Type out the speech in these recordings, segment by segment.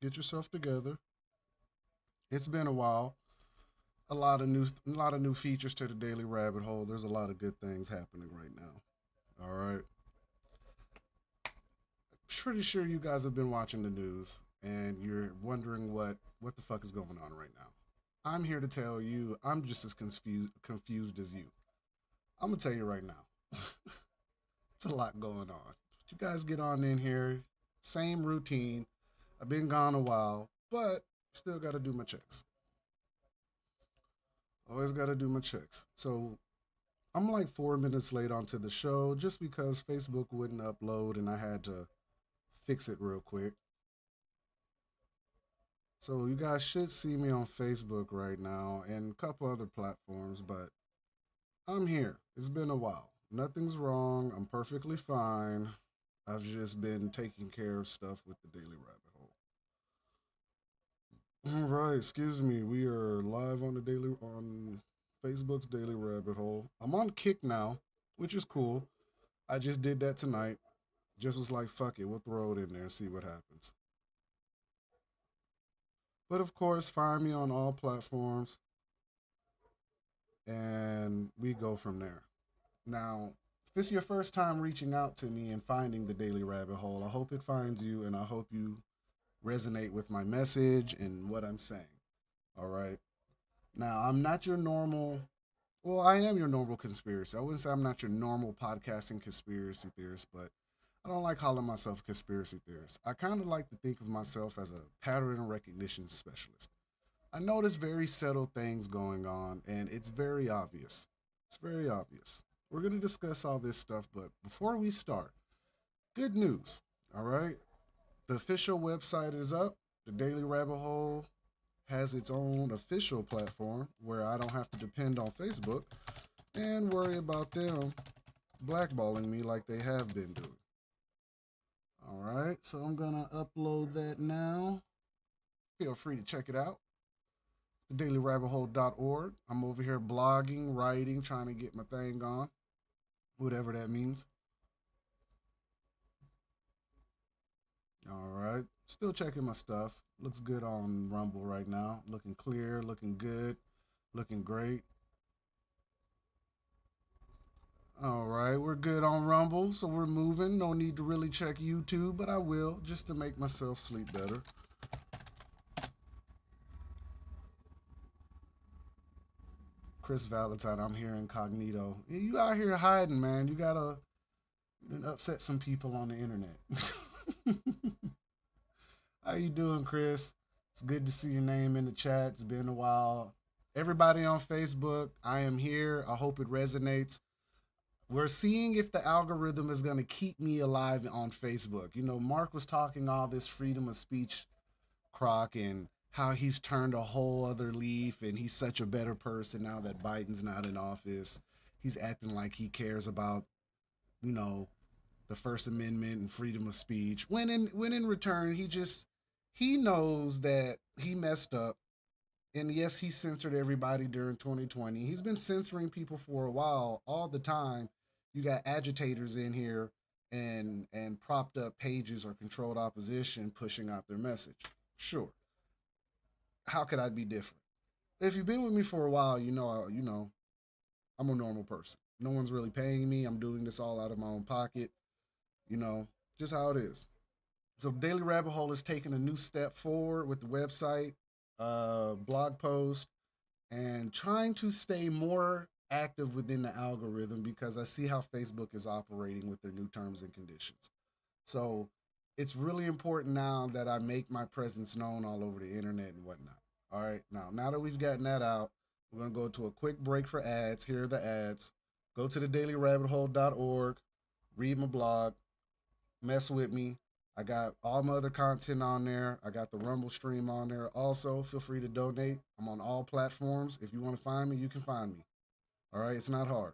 Get yourself together. It's been a while. A lot of new features to the Daily Rabbit Hole. There's a lot of good things happening right now. All right. Pretty sure you guys have been watching the news and you're wondering what the fuck is going on right now. I'm here to tell you I'm just as confused as you. I'm gonna tell you right now. It's a lot going on. You guys get on in here, same routine. I've been gone a while, but still got to do my checks. Always got to do my checks. So I'm like 4 minutes late onto the show just because Facebook wouldn't upload and I had to fix it real quick. So you guys should see me on Facebook right now and a couple other platforms, but I'm here. It's been a while. Nothing's wrong. I'm perfectly fine. I've just been taking care of stuff with the Daily Rabbit Hole. All right, excuse me. We are live on the daily on Facebook's Daily Rabbit Hole. I'm on Kick now, which is cool. I just did that tonight. Just was like, fuck it, we'll throw it in there and see what happens. But of course, find me on all platforms and we go from there. Now, if this is your first time reaching out to me and finding the Daily Rabbit Hole, I hope it finds you and I hope you resonate with my message and what I'm saying. All right. Now, I'm not your normal, well, I am your normal conspiracy. I wouldn't say I'm not your normal podcasting conspiracy theorist, but I don't like calling myself a conspiracy theorist. I kind of like to think of myself as a pattern recognition specialist. I notice very subtle things going on, and it's very obvious. It's very obvious. We're going to discuss all this stuff, but before we start, good news. All right. The official website is up. The Daily Rabbit Hole has its own official platform where I don't have to depend on Facebook and worry about them blackballing me like they have been doing. All right, so I'm gonna upload that now. Feel free to check it out. Thedailyrabbithole.org. I'm over here blogging, writing, trying to get my thing on, whatever that means. All right, still checking my stuff. Looks good on Rumble right now. Looking clear, looking good, looking great. All right, we're good on Rumble, so we're moving. No need to really check YouTube, but I will just to make myself sleep better. Chris Valentine, I'm here incognito. You out here hiding, man. You gotta upset some people on the internet. How you doing, Chris? It's good to see your name in the chat. It's been a while. Everybody on Facebook, I am here. I hope it resonates. We're seeing if the algorithm is going to keep me alive on Facebook. You know, Mark was talking all this freedom of speech crock and how he's turned a whole other leaf and he's such a better person now that Biden's not in office. He's acting like he cares about, you know, the First Amendment and freedom of speech. When in return he knows that he messed up. And yes, he censored everybody during 2020. He's been censoring people for a while, all the time. You got agitators in here and propped up pages or controlled opposition pushing out their message. Sure. How could I be different? If you've been with me for a while, you know I'm a normal person. No one's really paying me. I'm doing this all out of my own pocket. You know, just how it is. So Daily Rabbit Hole is taking a new step forward with the website, blog post, and trying to stay more active within the algorithm because I see how Facebook is operating with their new terms and conditions. So it's really important now that I make my presence known all over the internet and whatnot. All right, now that we've gotten that out, we're gonna go to a quick break for ads. Here are the ads. Go to the thedailyrabbithole.org, read my blog, mess with me. I got all my other content on there. I got the Rumble stream on there. Also, feel free to donate. I'm on all platforms. If you want to find me, you can find me. All right, it's not hard.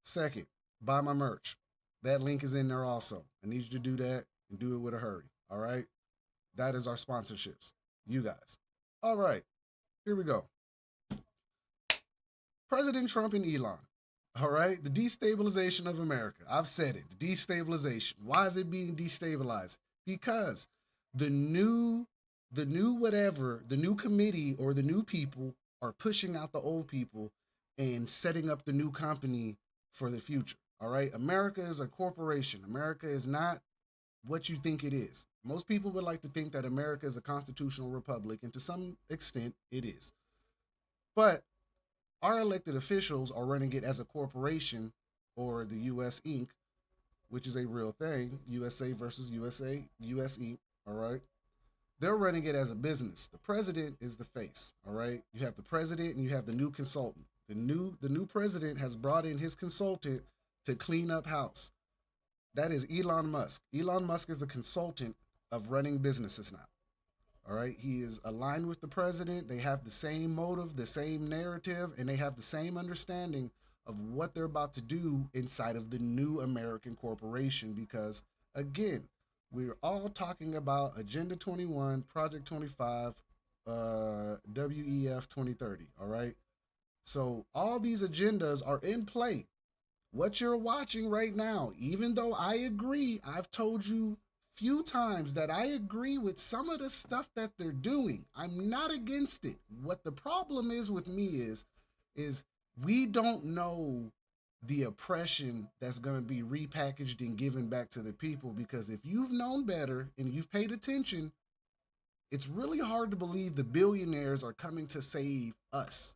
Second, buy my merch. That link is in there also. I need you to do that and do it with a hurry. All right, that is our sponsorships. You guys. All right, here we go. President Trump and Elon. All right, the destabilization of America. I've said it. The destabilization. Why is it being destabilized? Because The new, the new whatever, the new committee or the new people are pushing out the old people and setting up the new company for the future. All right. America is a corporation. America is not what you think it is. Most people would like to think that America is a constitutional republic, and to some extent, it is. But our elected officials are running it as a corporation or the US Inc., which is a real thing, USA versus USA, US Inc., all right? They're running it as a business. The president is the face, all right? You have the president and you have the new consultant. The new president has brought in his consultant to clean up house. That is Elon Musk. Elon Musk is the consultant of running businesses now. All right. He is aligned with the president. They have the same motive, the same narrative, and they have the same understanding of what they're about to do inside of the new American corporation. Because, again, we're all talking about Agenda 21, Project 25, WEF 2030. All right. So, all these agendas are in play. What you're watching right now, even though I agree, I've told you few times that I agree with some of the stuff that they're doing. I'm not against it. What the problem is with me is we don't know the oppression that's going to be repackaged and given back to the people, because if you've known better and you've paid attention, it's really hard to believe the billionaires are coming to save us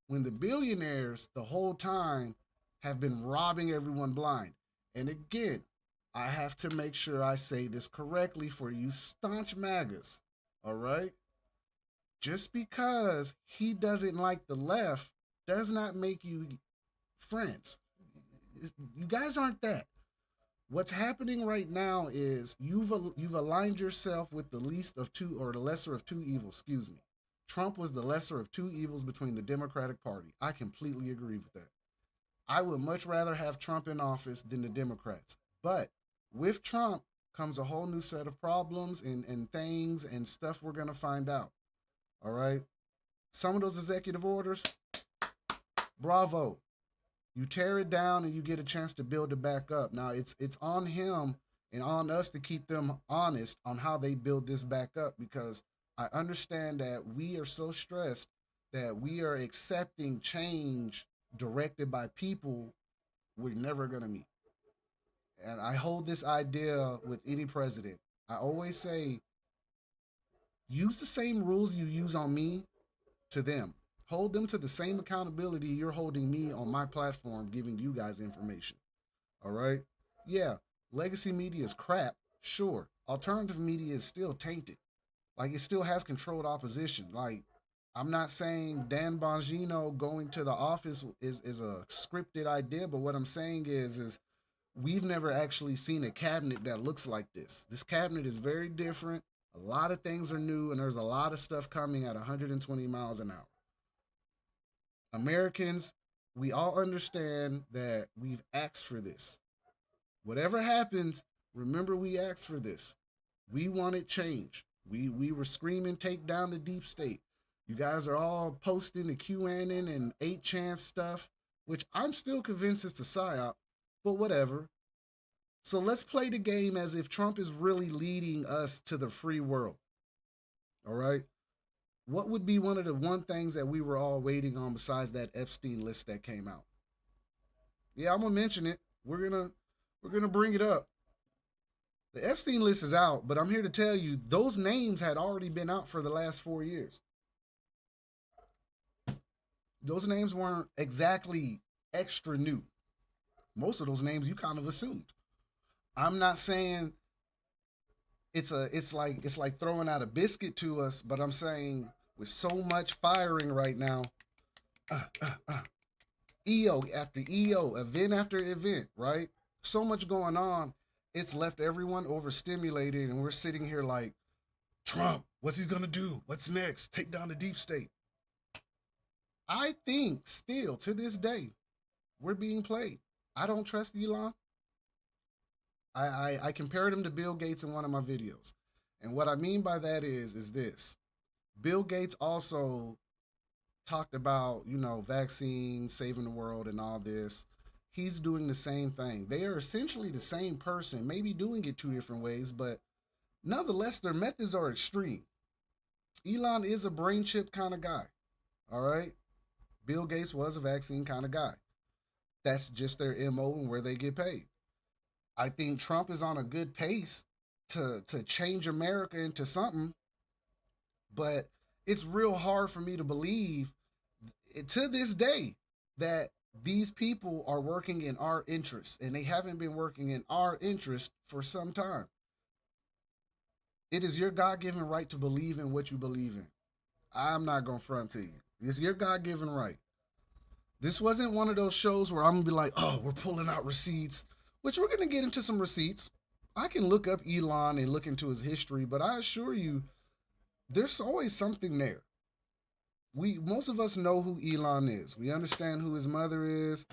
when the billionaires the whole time have been robbing everyone blind. And again, I have to make sure I say this correctly for you staunch MAGAs. All right? Just because he doesn't like the left does not make you friends. You guys aren't that. What's happening right now is you've aligned yourself with the least of two, or the lesser of two evils, excuse me. Trump was the lesser of two evils between the Democratic Party. I completely agree with that. I would much rather have Trump in office than the Democrats. But with Trump comes a whole new set of problems and things and stuff we're going to find out. All right. Some of those executive orders, bravo. You tear it down and you get a chance to build it back up. Now it's on him and on us to keep them honest on how they build this back up, because I understand that we are so stressed that we are accepting change directed by people we're never going to meet. And I hold this idea with any president. I always say, use the same rules you use on me to them. Hold them to the same accountability you're holding me on my platform, giving you guys information. All right? Yeah, legacy media is crap, sure. Alternative media is still tainted. Like, it still has controlled opposition. Like, I'm not saying Dan Bongino going to the office is a scripted idea, but what I'm saying is we've never actually seen a cabinet that looks like this. This cabinet is very different. A lot of things are new, and there's a lot of stuff coming at 120 miles an hour. Americans, we all understand that we've asked for this. Whatever happens, remember we asked for this. We wanted change. We were screaming, take down the deep state. You guys are all posting the QAnon and 8chan stuff, which I'm still convinced is the psyop, but whatever. So let's play the game as if Trump is really leading us to the free world. All right. What would be one of the one things that we were all waiting on besides that Epstein list that came out? Yeah, I'm gonna mention it. We're gonna bring it up. The Epstein list is out, but I'm here to tell you those names had already been out for the last 4 years. Those names weren't exactly extra new. Most of those names you kind of assumed. I'm not saying it's like throwing out a biscuit to us, but I'm saying with so much firing right now, uh, uh, uh, EO after EO, event after event, right? So much going on, it's left everyone overstimulated, and we're sitting here like, Trump, what's he gonna do? What's next? Take down the deep state. I think still to this day, we're being played. I don't trust Elon. I compared him to Bill Gates in one of my videos. And what I mean by that is this. Bill Gates also talked about, vaccines, saving the world and all this. He's doing the same thing. They are essentially the same person, maybe doing it two different ways, but Nonetheless, their methods are extreme. Elon is a brain chip kind of guy. All right. Bill Gates was a vaccine kind of guy. That's just their MO and where they get paid. I think Trump is on a good pace to change America into something, but it's real hard for me to believe to this day that these people are working in our interest, and they haven't been working in our interest for some time. It is your God-given right to believe in what you believe in. I'm not gonna front to you. It's your God-given right. This wasn't one of those shows where I'm gonna be like, oh, we're pulling out receipts, which we're gonna get into some receipts. I can look up Elon and look into his history, but I assure you, there's always something there. Most of us know who Elon is. We understand who his mother is.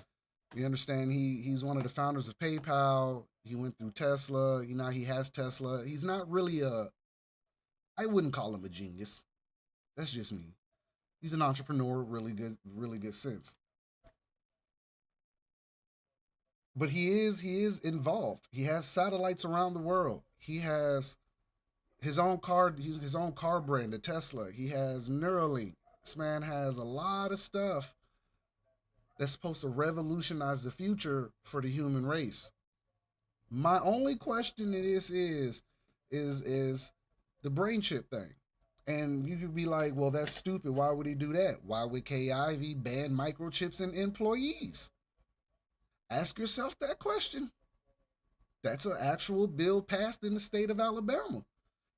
We understand he's one of the founders of PayPal. He went through Tesla. Now he has Tesla. He's not really I wouldn't call him a genius. That's just me. He's an entrepreneur, really good sense. But he is involved. He has satellites around the world. He has his own car brand, the Tesla. He has Neuralink. This man has a lot of stuff that's supposed to revolutionize the future for the human race. My only question to this is the brain chip thing. And you could be like, well, that's stupid. Why would he do that? Why would KIV ban microchips in employees? Ask yourself that question. That's an actual bill passed in the state of Alabama.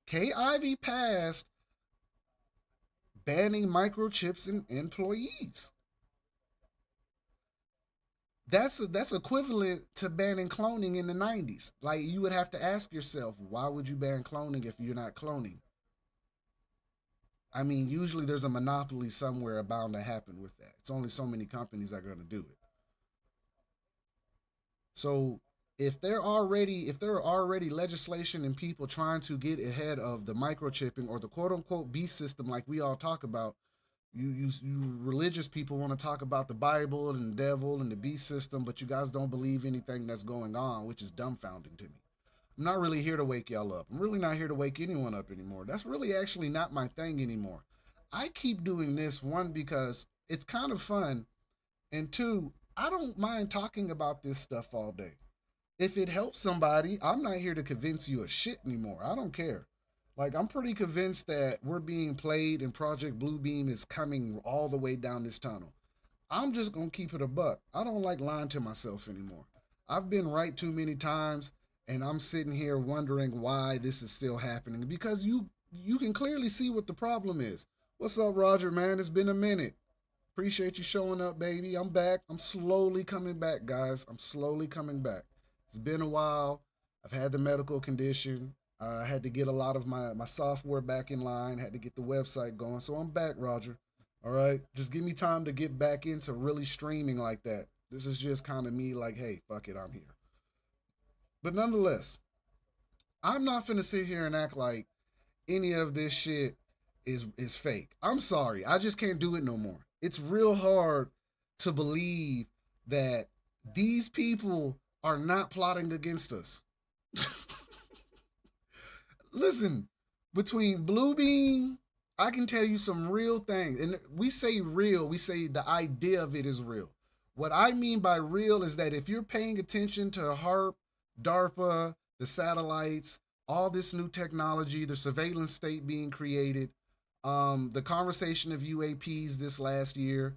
KIV passed banning microchips in employees. That's equivalent to banning cloning in the 90s. Like, you would have to ask yourself, why would you ban cloning if you're not cloning? I mean, usually there's a monopoly somewhere bound to happen with that. It's only so many companies that are going to do it. So if there are already legislation and people trying to get ahead of the microchipping or the quote unquote beast system like we all talk about, you religious people want to talk about the Bible and the devil and the beast system, but you guys don't believe anything that's going on, which is dumbfounding to me. I'm not really here to wake y'all up. I'm really not here to wake anyone up anymore. That's really actually not my thing anymore. I keep doing this, one, because it's kind of fun, and two, I don't mind talking about this stuff all day. If it helps somebody, I'm not here to convince you of shit anymore. I don't care. Like, I'm pretty convinced that we're being played and Project Bluebeam is coming all the way down this tunnel. I'm just gonna keep it a buck. I don't like lying to myself anymore. I've been right too many times, and I'm sitting here wondering why this is still happening because you can clearly see what the problem is. What's up, Roger, man? It's been a minute. Appreciate you showing up, baby. I'm back. I'm slowly coming back, guys. I'm slowly coming back. It's been a while. I've had the medical condition. I had to get a lot of my software back in line, had to get the website going. So I'm back, Roger. All right. Just give me time to get back into really streaming like that. This is just kind of me like, hey, fuck it, I'm here. But nonetheless, I'm not finna sit here and act like any of this shit is fake. I'm sorry. I just can't do it no more. It's real hard to believe that these people are not plotting against us. Listen, between Bluebeam, I can tell you some real things. And we say real, we say the idea of it is real. What I mean by real is that if you're paying attention to HARP, DARPA, the satellites, all this new technology, the surveillance state being created, the conversation of UAPs this last year,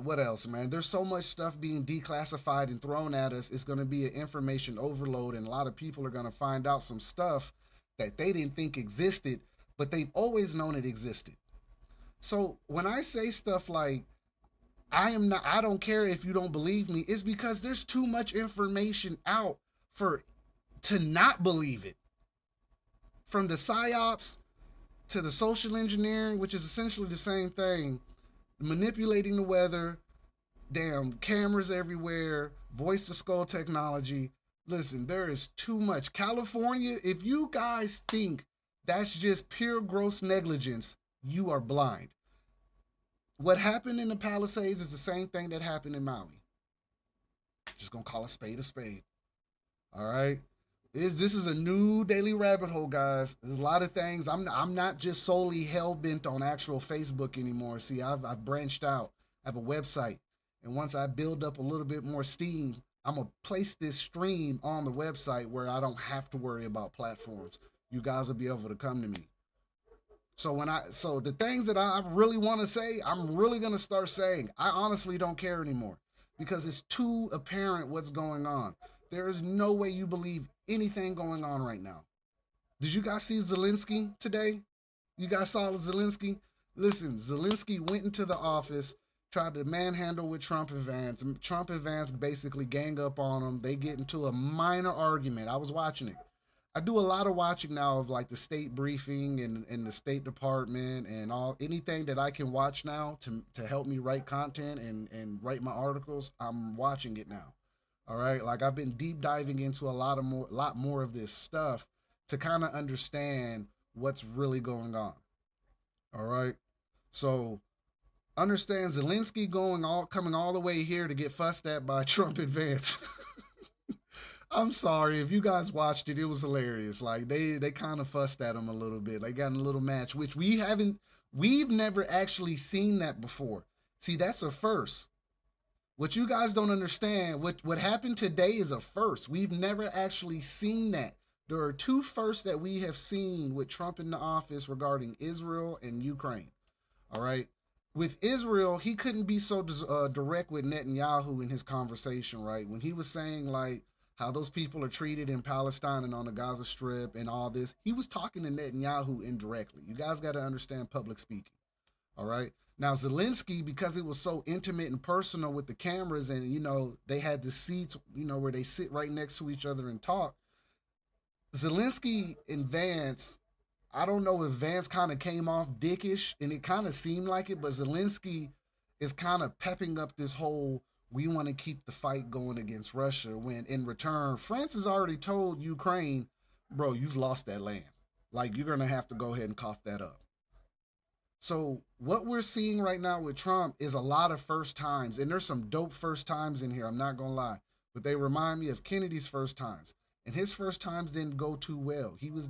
what else, man? There's so much stuff being declassified and thrown at us. It's going to be an information overload, and a lot of people are going to find out some stuff that they didn't think existed, but they've always known it existed. So when I say stuff like, I don't care if you don't believe me, it's because there's too much information out for to not believe it. From the psyops to the social engineering, which is essentially the same thing, manipulating the weather, damn cameras everywhere, voice to skull technology. Listen, there is too much. California, if you guys think that's just pure gross negligence, you are blind. What happened in the Palisades is the same thing that happened in Maui. Just gonna call a spade a spade. All right. This is a new daily rabbit hole, guys. There's a lot of things. I'm not just solely hell bent on actual Facebook anymore. See, I've branched out. I have a website, and once I build up a little bit more steam, I'm gonna place this stream on the website where I don't have to worry about platforms. You guys will be able to come to me. So the things that I really want to say, I'm really gonna start saying. I honestly don't care anymore because it's too apparent what's going on. There is no way you believe anything going on right now. Did you guys see Zelensky today? You guys saw Zelensky? Listen, Zelensky went into the office, tried to manhandle with Trump and Vance. Trump and Vance basically gang up on him. They get into a minor argument. I was watching it. I do a lot of watching now of like the state briefing and the State Department and all anything that I can watch now to help me write content and write my articles. I'm watching it now. All right, like I've been deep diving into a lot more of this stuff to kind of understand what's really going on. All right, so understand Zelensky coming all the way here to get fussed at by Trump and Vance. I'm sorry if you guys watched it. It was hilarious. Like they kind of fussed at him a little bit. They got in a little match, which we've never actually seen that before. See, that's a first. What you guys don't understand, what happened today is a first. We've never actually seen that. There are two firsts that we have seen with Trump in the office regarding Israel and Ukraine. All right. With Israel, he couldn't be so direct with Netanyahu in his conversation, right? When he was saying like how those people are treated in Palestine and on the Gaza Strip and all this, he was talking to Netanyahu indirectly. You guys got to understand public speaking. All right. Now Zelensky, because it was so intimate and personal with the cameras, and they had the seats, where they sit right next to each other and talk. Zelensky and Vance, I don't know if Vance kind of came off dickish, and it kind of seemed like it, but Zelensky is kind of pepping up this whole we want to keep the fight going against Russia when in return France has already told Ukraine, bro, you've lost that land. Like you're gonna have to go ahead and cough that up. So what we're seeing right now with Trump is a lot of first times, and there's some dope first times in here. I'm not gonna lie, but they remind me of Kennedy's first times, and his first times didn't go too well. He was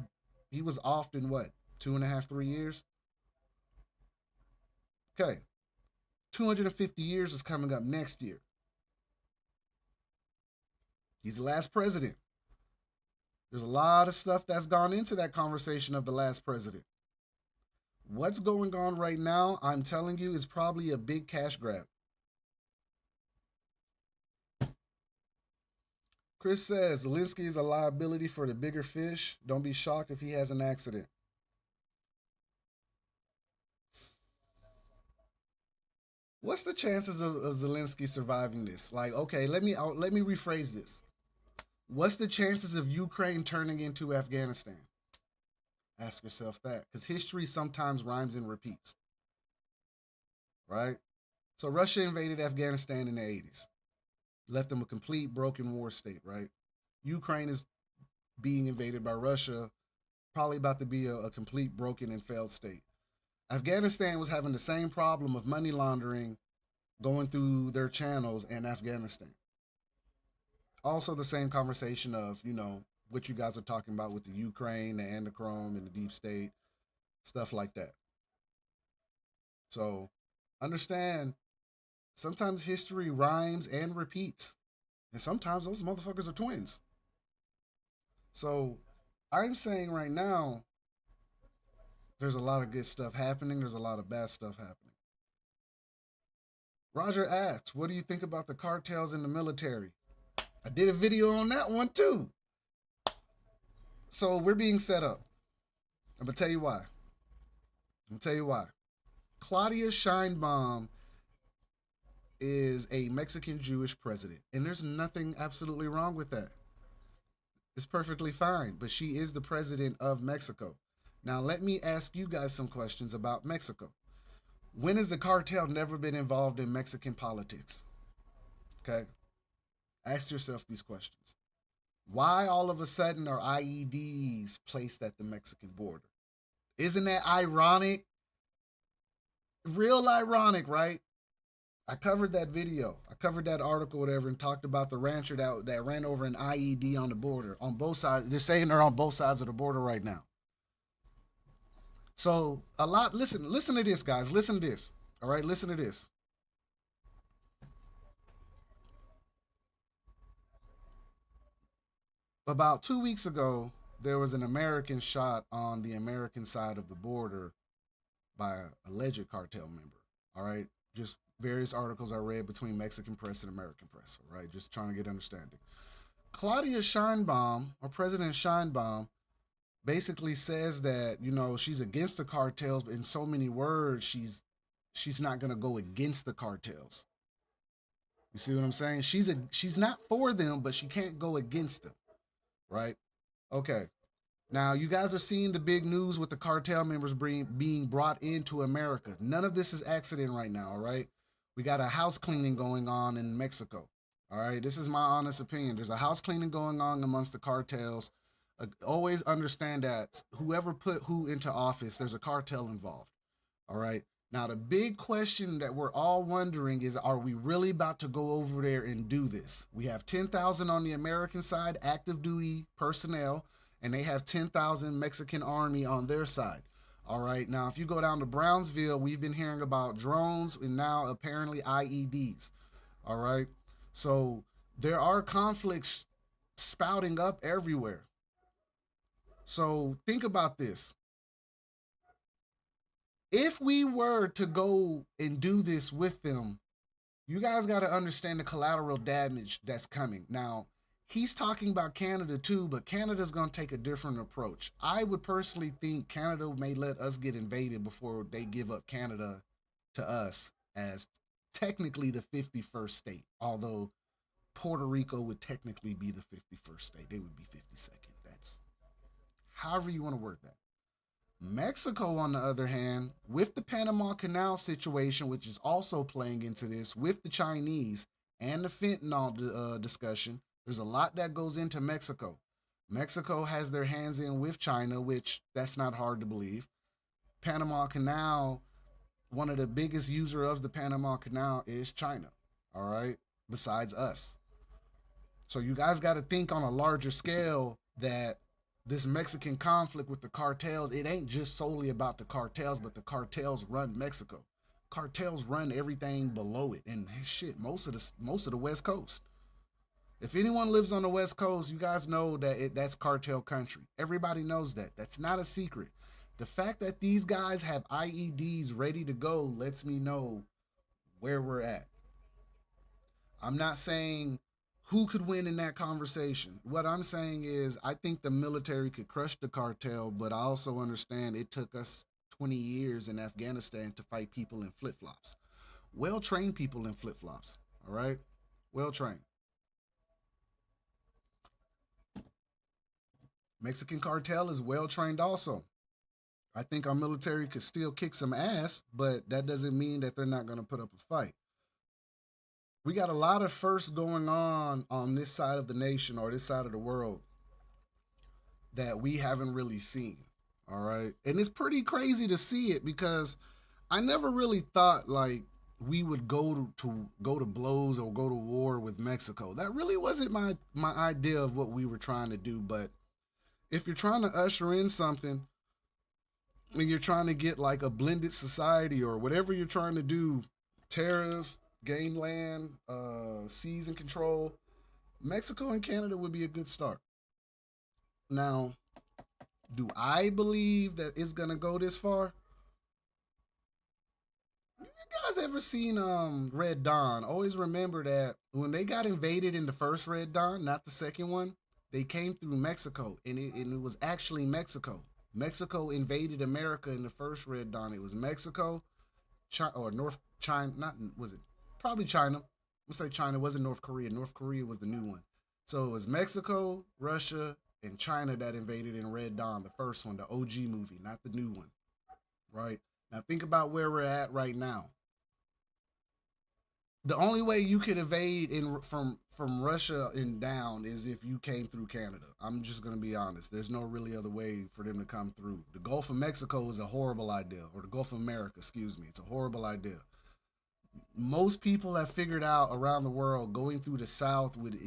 off in what 2.5, 3 years. Okay, 250 years is coming up next year. He's the last president. There's a lot of stuff that's gone into that conversation of the last president. What's going on right now, I'm telling you, is probably a big cash grab. Chris says Zelensky is a liability for the bigger fish. Don't be shocked if he has an accident. What's the chances of Zelensky surviving this? Like, okay, let me rephrase this. What's the chances of Ukraine turning into Afghanistan? Ask yourself that, because history sometimes rhymes and repeats, right? So Russia invaded Afghanistan in the 80s, left them a complete broken war state, right? Ukraine is being invaded by Russia, probably about to be a complete broken and failed state. Afghanistan was having the same problem of money laundering going through their channels in Afghanistan. Also, the same conversation of, what you guys are talking about with the Ukraine, the Antichrome, and the deep state, stuff like that. So, understand sometimes history rhymes and repeats, and sometimes those motherfuckers are twins. So, I'm saying right now, there's a lot of good stuff happening, there's a lot of bad stuff happening. Roger asks, what do you think about the cartels in the military? I did a video on that one too. So we're being set up. I'm gonna tell you why. Claudia Scheinbaum is a Mexican Jewish president, and there's nothing absolutely wrong with that. It's perfectly fine, but she is the president of Mexico. Now let me ask you guys some questions about Mexico. When has the cartel never been involved in Mexican politics? Okay, ask yourself these questions. Why all of a sudden are IEDs placed at the Mexican border? Isn't that ironic? Real ironic, right? I covered that video. I covered that article, whatever, and talked about the rancher that ran over an IED on the border on both sides. They're saying they're on both sides of the border right now. So a lot. Listen to this, guys. Listen to this. All right, listen to this. About 2 weeks ago, there was an American shot on the American side of the border by an alleged cartel member. All right, just various articles I read between Mexican press and American press. All right, just trying to get understanding. Claudia Scheinbaum, or President Scheinbaum, basically says that she's against the cartels, but in so many words, she's not going to go against the cartels. You see what I'm saying? She's not for them, but she can't go against them, right? Okay. Now, you guys are seeing the big news with the cartel members being brought into America. None of this is accident right now, all right? We got a house cleaning going on in Mexico, all right? This is my honest opinion. There's a house cleaning going on amongst the cartels. Always understand that whoever put who into office, there's a cartel involved, all right? Now, the big question that we're all wondering is, are we really about to go over there and do this? We have 10,000 on the American side, active duty personnel, and they have 10,000 Mexican army on their side. All right. Now, if you go down to Brownsville, we've been hearing about drones and now apparently IEDs. All right. So there are conflicts spouting up everywhere. So think about this. If we were to go and do this with them, you guys got to understand the collateral damage that's coming. Now, he's talking about Canada too, but Canada's going to take a different approach. I would personally think Canada may let us get invaded before they give up Canada to us as technically the 51st state, although Puerto Rico would technically be the 51st state. They would be 52nd. That's however you want to word that. Mexico, on the other hand, with the Panama Canal situation, which is also playing into this, with the Chinese and the fentanyl discussion, there's a lot that goes into Mexico. Mexico has their hands in with China, which that's not hard to believe. Panama Canal, one of the biggest user of the Panama Canal is China. All right, besides us. So you guys got to think on a larger scale that this Mexican conflict with the cartels, it ain't just solely about the cartels, but the cartels run Mexico. Cartels run everything below it, and shit, most of the West Coast. If anyone lives on the West Coast, you guys know that that's cartel country. Everybody knows that. That's not a secret. The fact that these guys have IEDs ready to go lets me know where we're at. I'm not saying who could win in that conversation. What I'm saying is, I think the military could crush the cartel, but I also understand it took us 20 years in Afghanistan to fight people in flip flops. Well trained people in flip flops. All right? Well trained. Mexican cartel is well trained also. I think our military could still kick some ass, but that doesn't mean that they're not going to put up a fight. We got a lot of firsts going on this side of the nation or this side of the world that we haven't really seen. All right. And it's pretty crazy to see it because I never really thought like we would go to blows or go to war with Mexico. That really wasn't my idea of what we were trying to do. But if you're trying to usher in something and you're trying to get like a blended society or whatever you're trying to do, tariffs, gain land, seas and control, Mexico and Canada would be a good start. Now, do I believe that it's gonna go this far? You guys ever seen Red Dawn? Always remember that when they got invaded in the first Red Dawn, not the second one, they came through Mexico, and it was actually Mexico. Mexico invaded America in the first Red Dawn. It was Mexico, China, or North China, not was it? Probably China. Let's say China. It wasn't North Korea. North Korea was the new one. So it was Mexico, Russia, and China that invaded in Red Dawn, the first one, the OG movie, not the new one. Right? Now think about where we're at right now. The only way you could evade from Russia and down is if you came through Canada. I'm just gonna be honest. There's no really other way for them to come through. The Gulf of Mexico is a horrible idea, or the Gulf of America, excuse me. It's a horrible idea. Most people have figured out around the world going through the South would,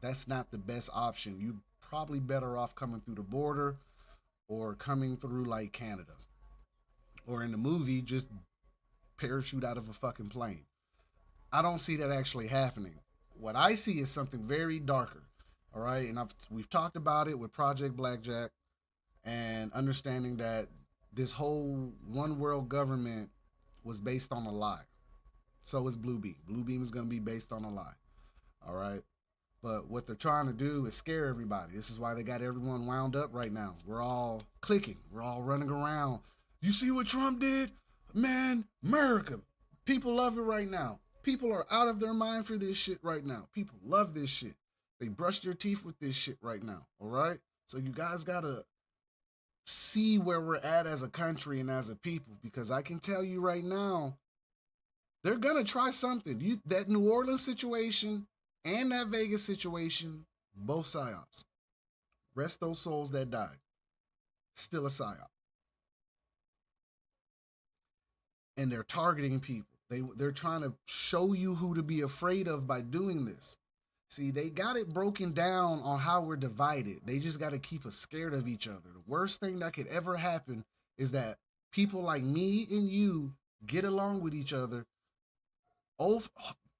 that's not the best option. You probably better off coming through the border or coming through like Canada. Or in the movie, just parachute out of a fucking plane. I don't see that actually happening. What I see is something very darker. All right. And we've talked about it with Project Blackjack and understanding that this whole one world government was based on a lie. So is Blue Beam. Blue Beam is going to be based on a lie. All right. But what they're trying to do is scare everybody. This is why they got everyone wound up right now. We're all clicking. We're all running around. You see what Trump did? Man, America. People love it right now. People are out of their mind for this shit right now. People love this shit. They brush their teeth with this shit right now. All right? So you guys got to see where we're at as a country and as a people, because I can tell you right now, they're gonna try something. That New Orleans situation and that Vegas situation, both psyops. Rest those souls that died. Still a psyop. And they're targeting people. They're trying to show you who to be afraid of by doing this. See, they got it broken down on how we're divided. They just got to keep us scared of each other. The worst thing that could ever happen is that people like me and you get along with each other. Oh,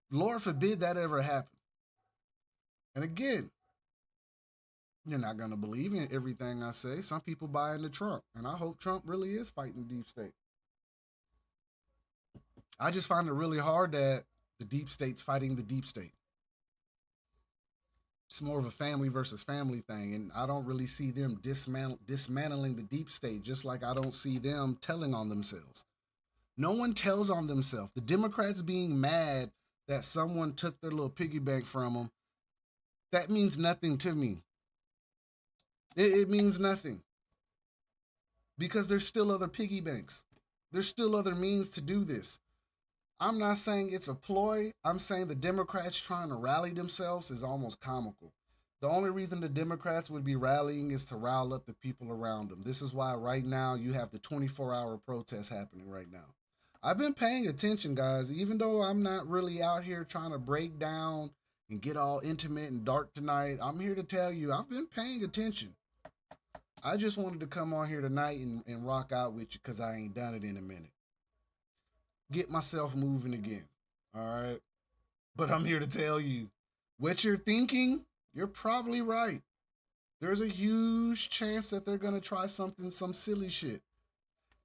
Lord forbid that ever happen. And again, you're not going to believe in everything I say. Some people buy into Trump, and I hope Trump really is fighting the deep state. I just find it really hard that the deep state's fighting the deep state. It's more of a family versus family thing, and I don't really see them dismantling the deep state, just like I don't see them telling on themselves. No one tells on themselves. The Democrats being mad that someone took their little piggy bank from them, that means nothing to me. It means nothing. Because there's still other piggy banks. There's still other means to do this. I'm not saying it's a ploy. I'm saying the Democrats trying to rally themselves is almost comical. The only reason the Democrats would be rallying is to rile up the people around them. This is why right now you have the 24-hour protest happening right now. I've been paying attention, guys, even though I'm not really out here trying to break down and get all intimate and dark tonight. I'm here to tell you I've been paying attention. I just wanted to come on here tonight and rock out with you because I ain't done it in a minute. Get myself moving again. All right. But I'm here to tell you what you're thinking, you're probably right. There's a huge chance that they're going to try some silly shit.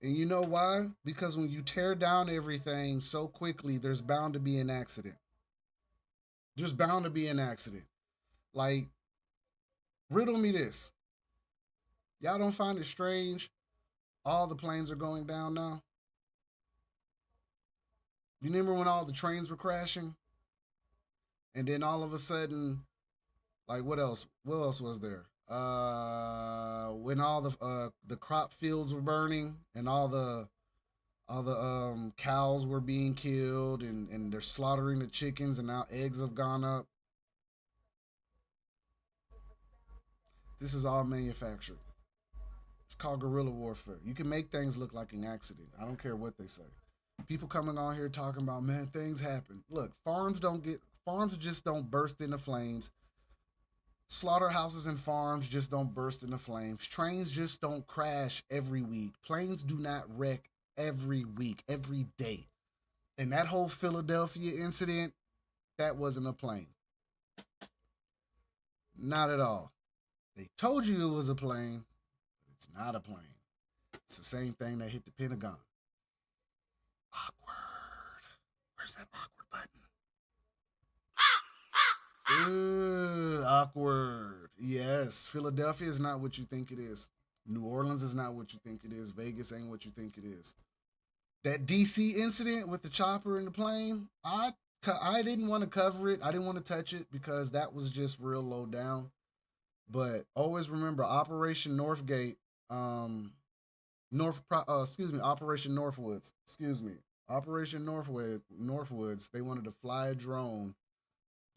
And you know why? Because when you tear down everything so quickly, there's bound to be an accident. There's bound to be an accident. Like, riddle me this. Y'all don't find it strange? All the planes are going down now. You remember when all the trains were crashing? And then all of a sudden, like what else? What else was there? When all the crop fields were burning and all the cows were being killed and they're slaughtering the chickens and now eggs have gone up. This is all manufactured. It's called guerrilla warfare. You can make things look like an accident. I don't care what they say. People coming on here talking about, man, things happen. Look, farms just don't burst into flames. Slaughterhouses and farms just don't burst into flames. Trains just don't crash every week. Planes do not wreck every week, every day. And that whole Philadelphia incident, that wasn't a plane. Not at all. They told you it was a plane, but it's not a plane. It's the same thing that hit the Pentagon. Awkward. Where's that awkward button? Awkward. Yes, Philadelphia is not what you think it is. New Orleans is not what you think it is. Vegas ain't what you think it is. That DC incident with the chopper and the plane, I didn't want to cover it. I didn't want to touch it because that was just real low down. But always remember Operation Northgate, Operation Northwoods. Excuse me, Operation Northwoods. They wanted to fly a drone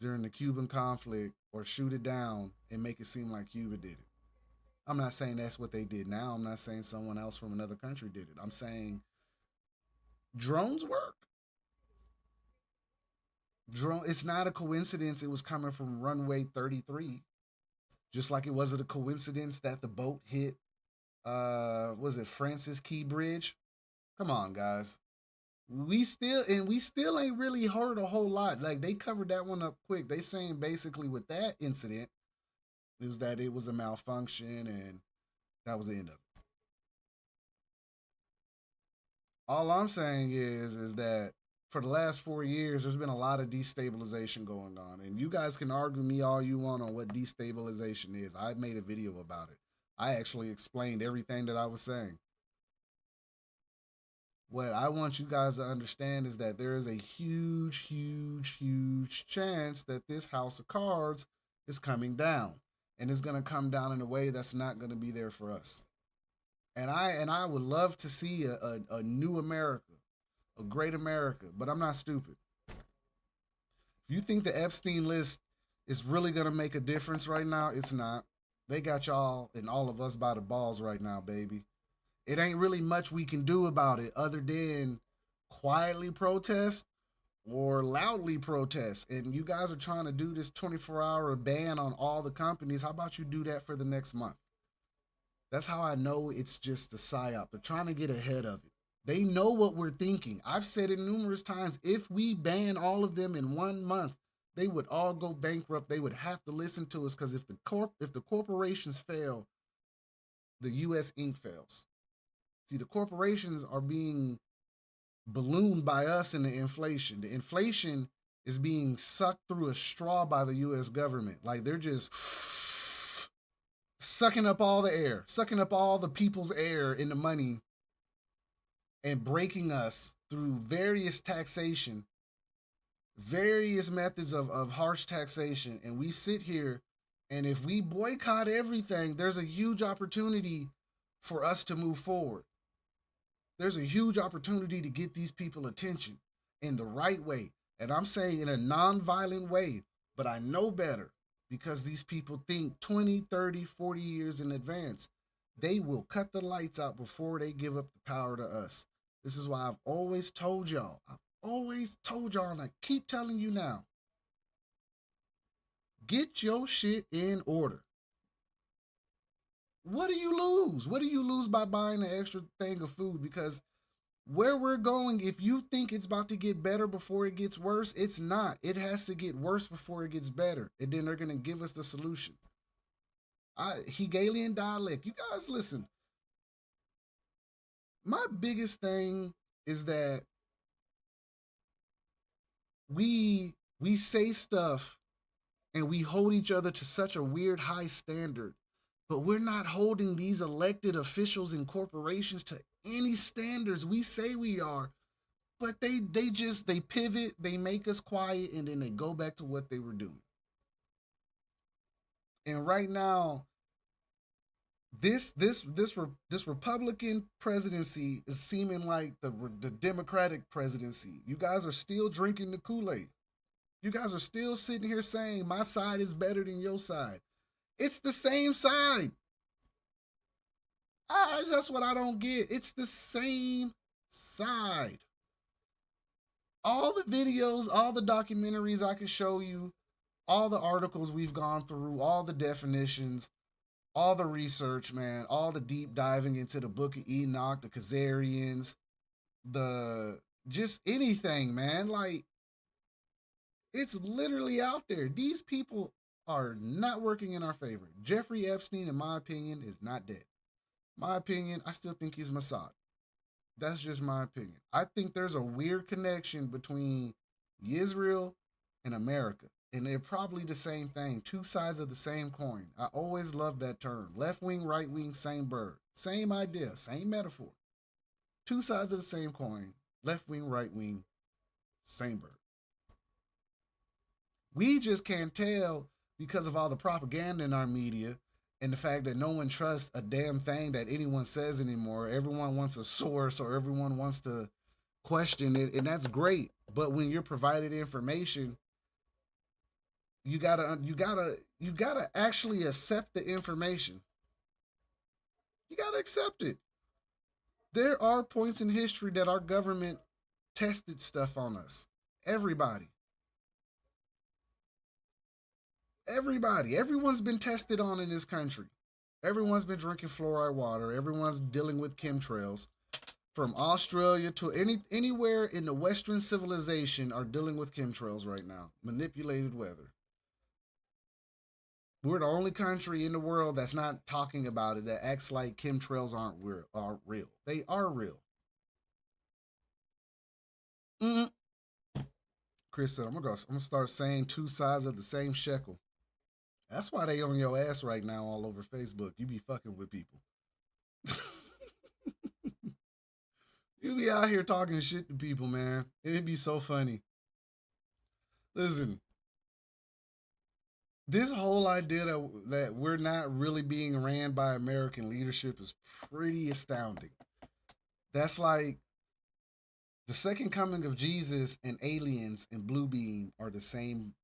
during the Cuban conflict or shoot it down and make it seem like Cuba did it. I'm not saying that's what they did now. I'm not saying someone else from another country did it. I'm saying drones work. Drone. It's not a coincidence. It was coming from runway 33, just like it wasn't a coincidence that the boat hit. Was it Francis Key Bridge? Come on, guys. We still ain't really heard a whole lot. Like they covered that one up quick. They saying basically with that incident, it was that it was a malfunction and that was the end of it. All I'm saying is that for the last 4 years, there's been a lot of destabilization going on, and you guys can argue me all you want on what destabilization is. I made a video about it. I actually explained everything that I was saying. What I want you guys to understand is that there is a huge, huge, huge chance that this house of cards is coming down, and it's going to come down in a way that's not going to be there for us. And I would love to see a new America, a great America, but I'm not stupid. If you think the Epstein list is really gonna make a difference right now, it's not. They got y'all and all of us by the balls right now, baby. It ain't really much we can do about it other than quietly protest or loudly protest. And you guys are trying to do this 24-hour ban on all the companies. How about you do that for the next month? That's how I know it's just a psyop. They're trying to get ahead of it. They know what we're thinking. I've said it numerous times. If we ban all of them in 1 month, they would all go bankrupt. They would have to listen to us because if the corporations fail, the U.S. Inc. fails. See, the corporations are being ballooned by us in the inflation. The inflation is being sucked through a straw by the U.S. government. Like they're just sucking up all the air, sucking up all the people's air in the money and breaking us through various taxation, various methods of harsh taxation. And we sit here, and if we boycott everything, there's a huge opportunity for us to move forward. There's a huge opportunity to get these people attention in the right way. And I'm saying in a non-violent way, but I know better because these people think 20, 30, 40 years in advance. They will cut the lights out before they give up the power to us. This is why I've always told y'all. I've always told y'all, and I keep telling you now. Get your shit in order. What do you lose? What do you lose by buying an extra thing of food? Because where we're going, if you think it's about to get better before it gets worse, it's not. It has to get worse before it gets better. And then they're going to give us the solution. Hegelian dialect. You guys listen. My biggest thing is that we say stuff and we hold each other to such a weird high standard, but we're not holding these elected officials and corporations to any standards we say we are. But they pivot, they make us quiet, and then they go back to what they were doing. And right now, this Republican presidency is seeming like the Democratic presidency. You guys are still drinking the Kool-Aid. You guys are still sitting here saying my side is better than your side. It's the same side. That's what I don't get. It's the same side. All the videos, all the documentaries I can show you, all the articles we've gone through, all the definitions, all the research, man, all the deep diving into the Book of Enoch, the Khazarians, the just anything, man. Like it's literally out there. These people are not working in our favor. Jeffrey Epstein, in my opinion, is not dead. My opinion, I still think he's Mossad. That's just my opinion. I think there's a weird connection between Israel and America. And they're probably the same thing, two sides of the same coin. I always love that term. Left wing, right wing, same bird. Same idea, same metaphor. Two sides of the same coin. Left wing, right wing, same bird. We just can't tell because of all the propaganda in our media and the fact that no one trusts a damn thing that anyone says anymore. Everyone wants a source or everyone wants to question it, and that's great. But when you're provided information, you gotta actually accept the information. You gotta accept it. There are points in history that our government tested stuff on us. Everybody. Everyone's been tested on in this country. Everyone's been drinking fluoride water. Everyone's dealing with chemtrails. From Australia to anywhere in the Western civilization are dealing with chemtrails right now. Manipulated weather. We're the only country in the world that's not talking about it, that acts like chemtrails aren't real. They are real. Mm. Chris said, I'm gonna start saying two sides of the same shekel. That's why they on your ass right now all over Facebook. You be fucking with people. You be out here talking shit to people, man. It'd be so funny. Listen, this whole idea that we're not really being ran by American leadership is pretty astounding. That's like the second coming of Jesus and aliens and Blue Beam are the same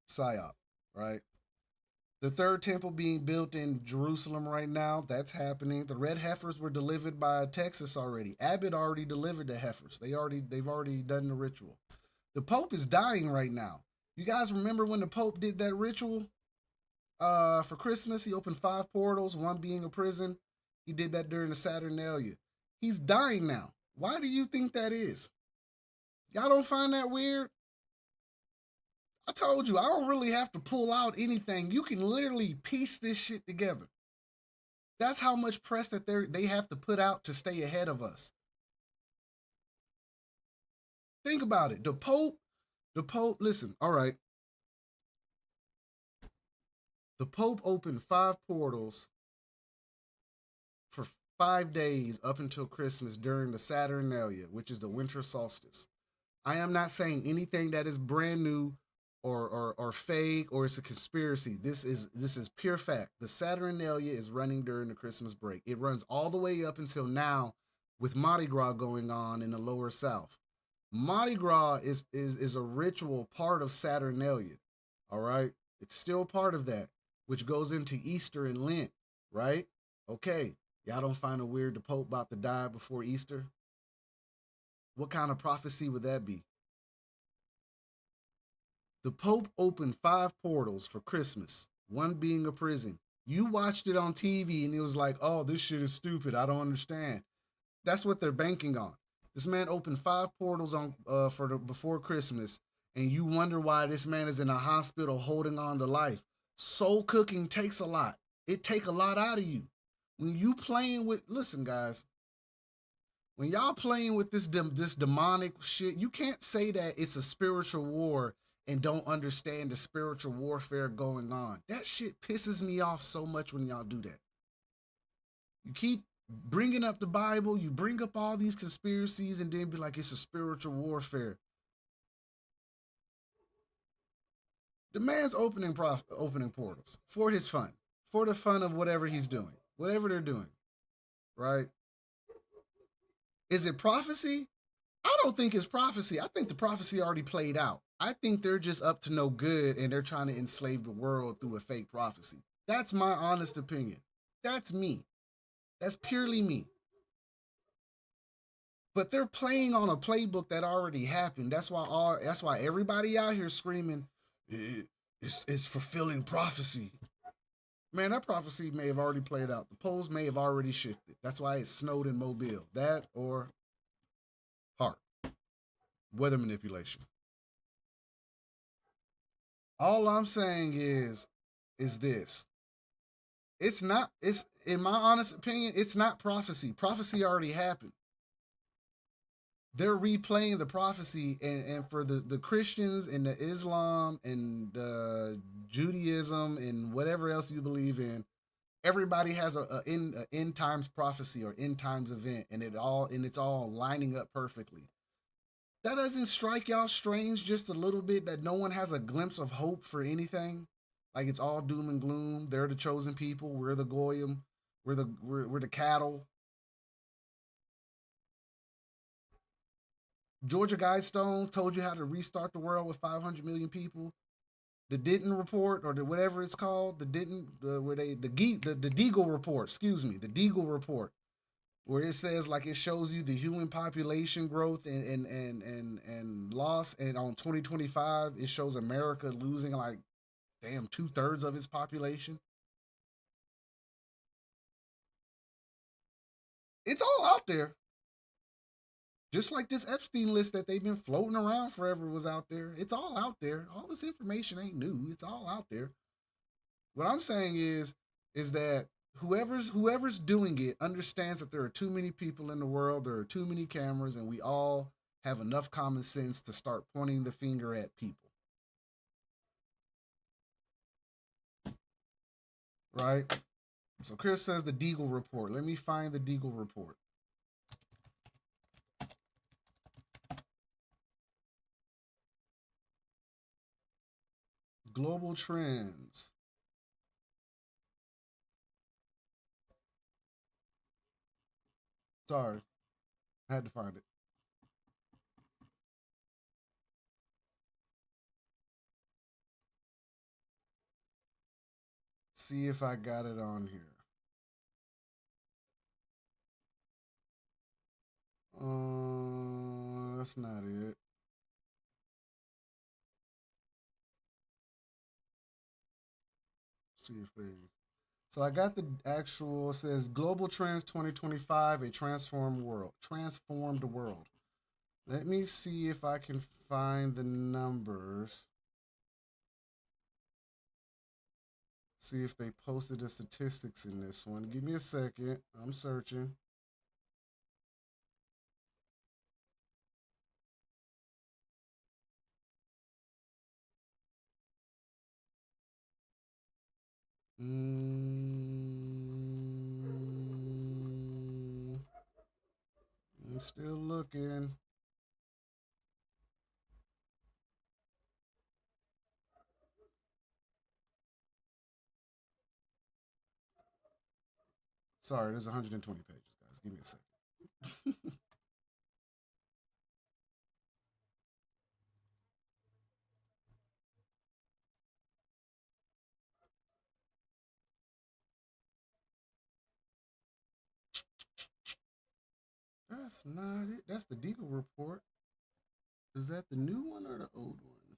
psyop, right? The third temple being built in Jerusalem right now, that's happening. The red heifers were delivered by Texas already. Abbott already delivered the heifers. They've already done the ritual. The Pope is dying right now. You guys remember when the Pope did that ritual for Christmas? He opened 5 portals, one being a prison. He did that during the Saturnalia. He's dying now. Why do you think that is? Y'all don't find that weird? I told you, I don't really have to pull out anything. You can literally piece this shit together. That's how much press that they have to put out to stay ahead of us. Think about it. The Pope, listen, all right. The Pope opened 5 portals for 5 days up until Christmas during the Saturnalia, which is the winter solstice. I am not saying anything that is brand new or fake or it's a conspiracy. This is pure fact. The Saturnalia is running during the Christmas break. It runs all the way up until now with Mardi Gras going on in the lower south. Mardi Gras is a ritual part of Saturnalia. All right? It's still part of that, which goes into Easter and Lent, right? Okay. Y'all don't find it weird the Pope about to die before Easter? What kind of prophecy would that be? The Pope opened 5 portals for Christmas, one being a prison. You watched it on TV and it was like, oh, this shit is stupid. I don't understand. That's what they're banking on. This man opened 5 portals on before Christmas, and you wonder why this man is in a hospital holding on to life. Soul cooking takes a lot. It take a lot out of you. When you playing with, listen, guys, when y'all playing with this demonic shit, you can't say that it's a spiritual war and don't understand the spiritual warfare going on. That shit pisses me off so much when y'all do that. You keep bringing up the Bible, you bring up all these conspiracies, and then be like, it's a spiritual warfare. The man's opening portals for his fun, for the fun of whatever he's doing, whatever they're doing, right? Is it prophecy? I don't think it's prophecy. I think the prophecy already played out. I think they're just up to no good and they're trying to enslave the world through a fake prophecy. That's my honest opinion. That's me. That's purely me. But they're playing on a playbook that already happened. That's why everybody out here screaming, it's fulfilling prophecy. Man, that prophecy may have already played out. The polls may have already shifted. That's why it snowed in Mobile. That or heart. Weather manipulation. All I'm saying is this. It's in my honest opinion, it's not prophecy. Prophecy already happened. They're replaying the prophecy, and for the Christians and the Islam and the Judaism and whatever else you believe in, everybody has a end times prophecy or end times event, and it's all lining up perfectly. That doesn't strike y'all strange just a little bit, that no one has a glimpse of hope for anything? Like it's all doom and gloom. They're the chosen people. We're the goyim. We're the cattle. Georgia Guidestones told you how to restart the world with 500 million people. The didn't report, or the whatever it's called, the didn't where they the Deagle report, excuse me, the Deagle report, where it says, like, it shows you the human population growth and loss, and on 2025 it shows America losing like damn 2/3 of its population. It's all out there. Just like this Epstein list that they've been floating around forever was out there. It's all out there. All this information ain't new. It's all out there. What I'm saying is that whoever's doing it understands that there are too many people in the world, there are too many cameras, and we all have enough common sense to start pointing the finger at people. Right? So Chris says the Deagle report. Let me find the Deagle report. Global trends. Sorry, I had to find it. See if I got it on here. That's not it. See if they. So I got the actual. It says Global Trends 2025: A Transformed World. Transformed World. Let me see if I can find the numbers. See if they posted the statistics in this one. Give me a second. I'm searching. I'm still looking. Sorry, there's 120 pages, guys. Give me a second. That's not it. That's the Deagle report. Is that the new one or the old one?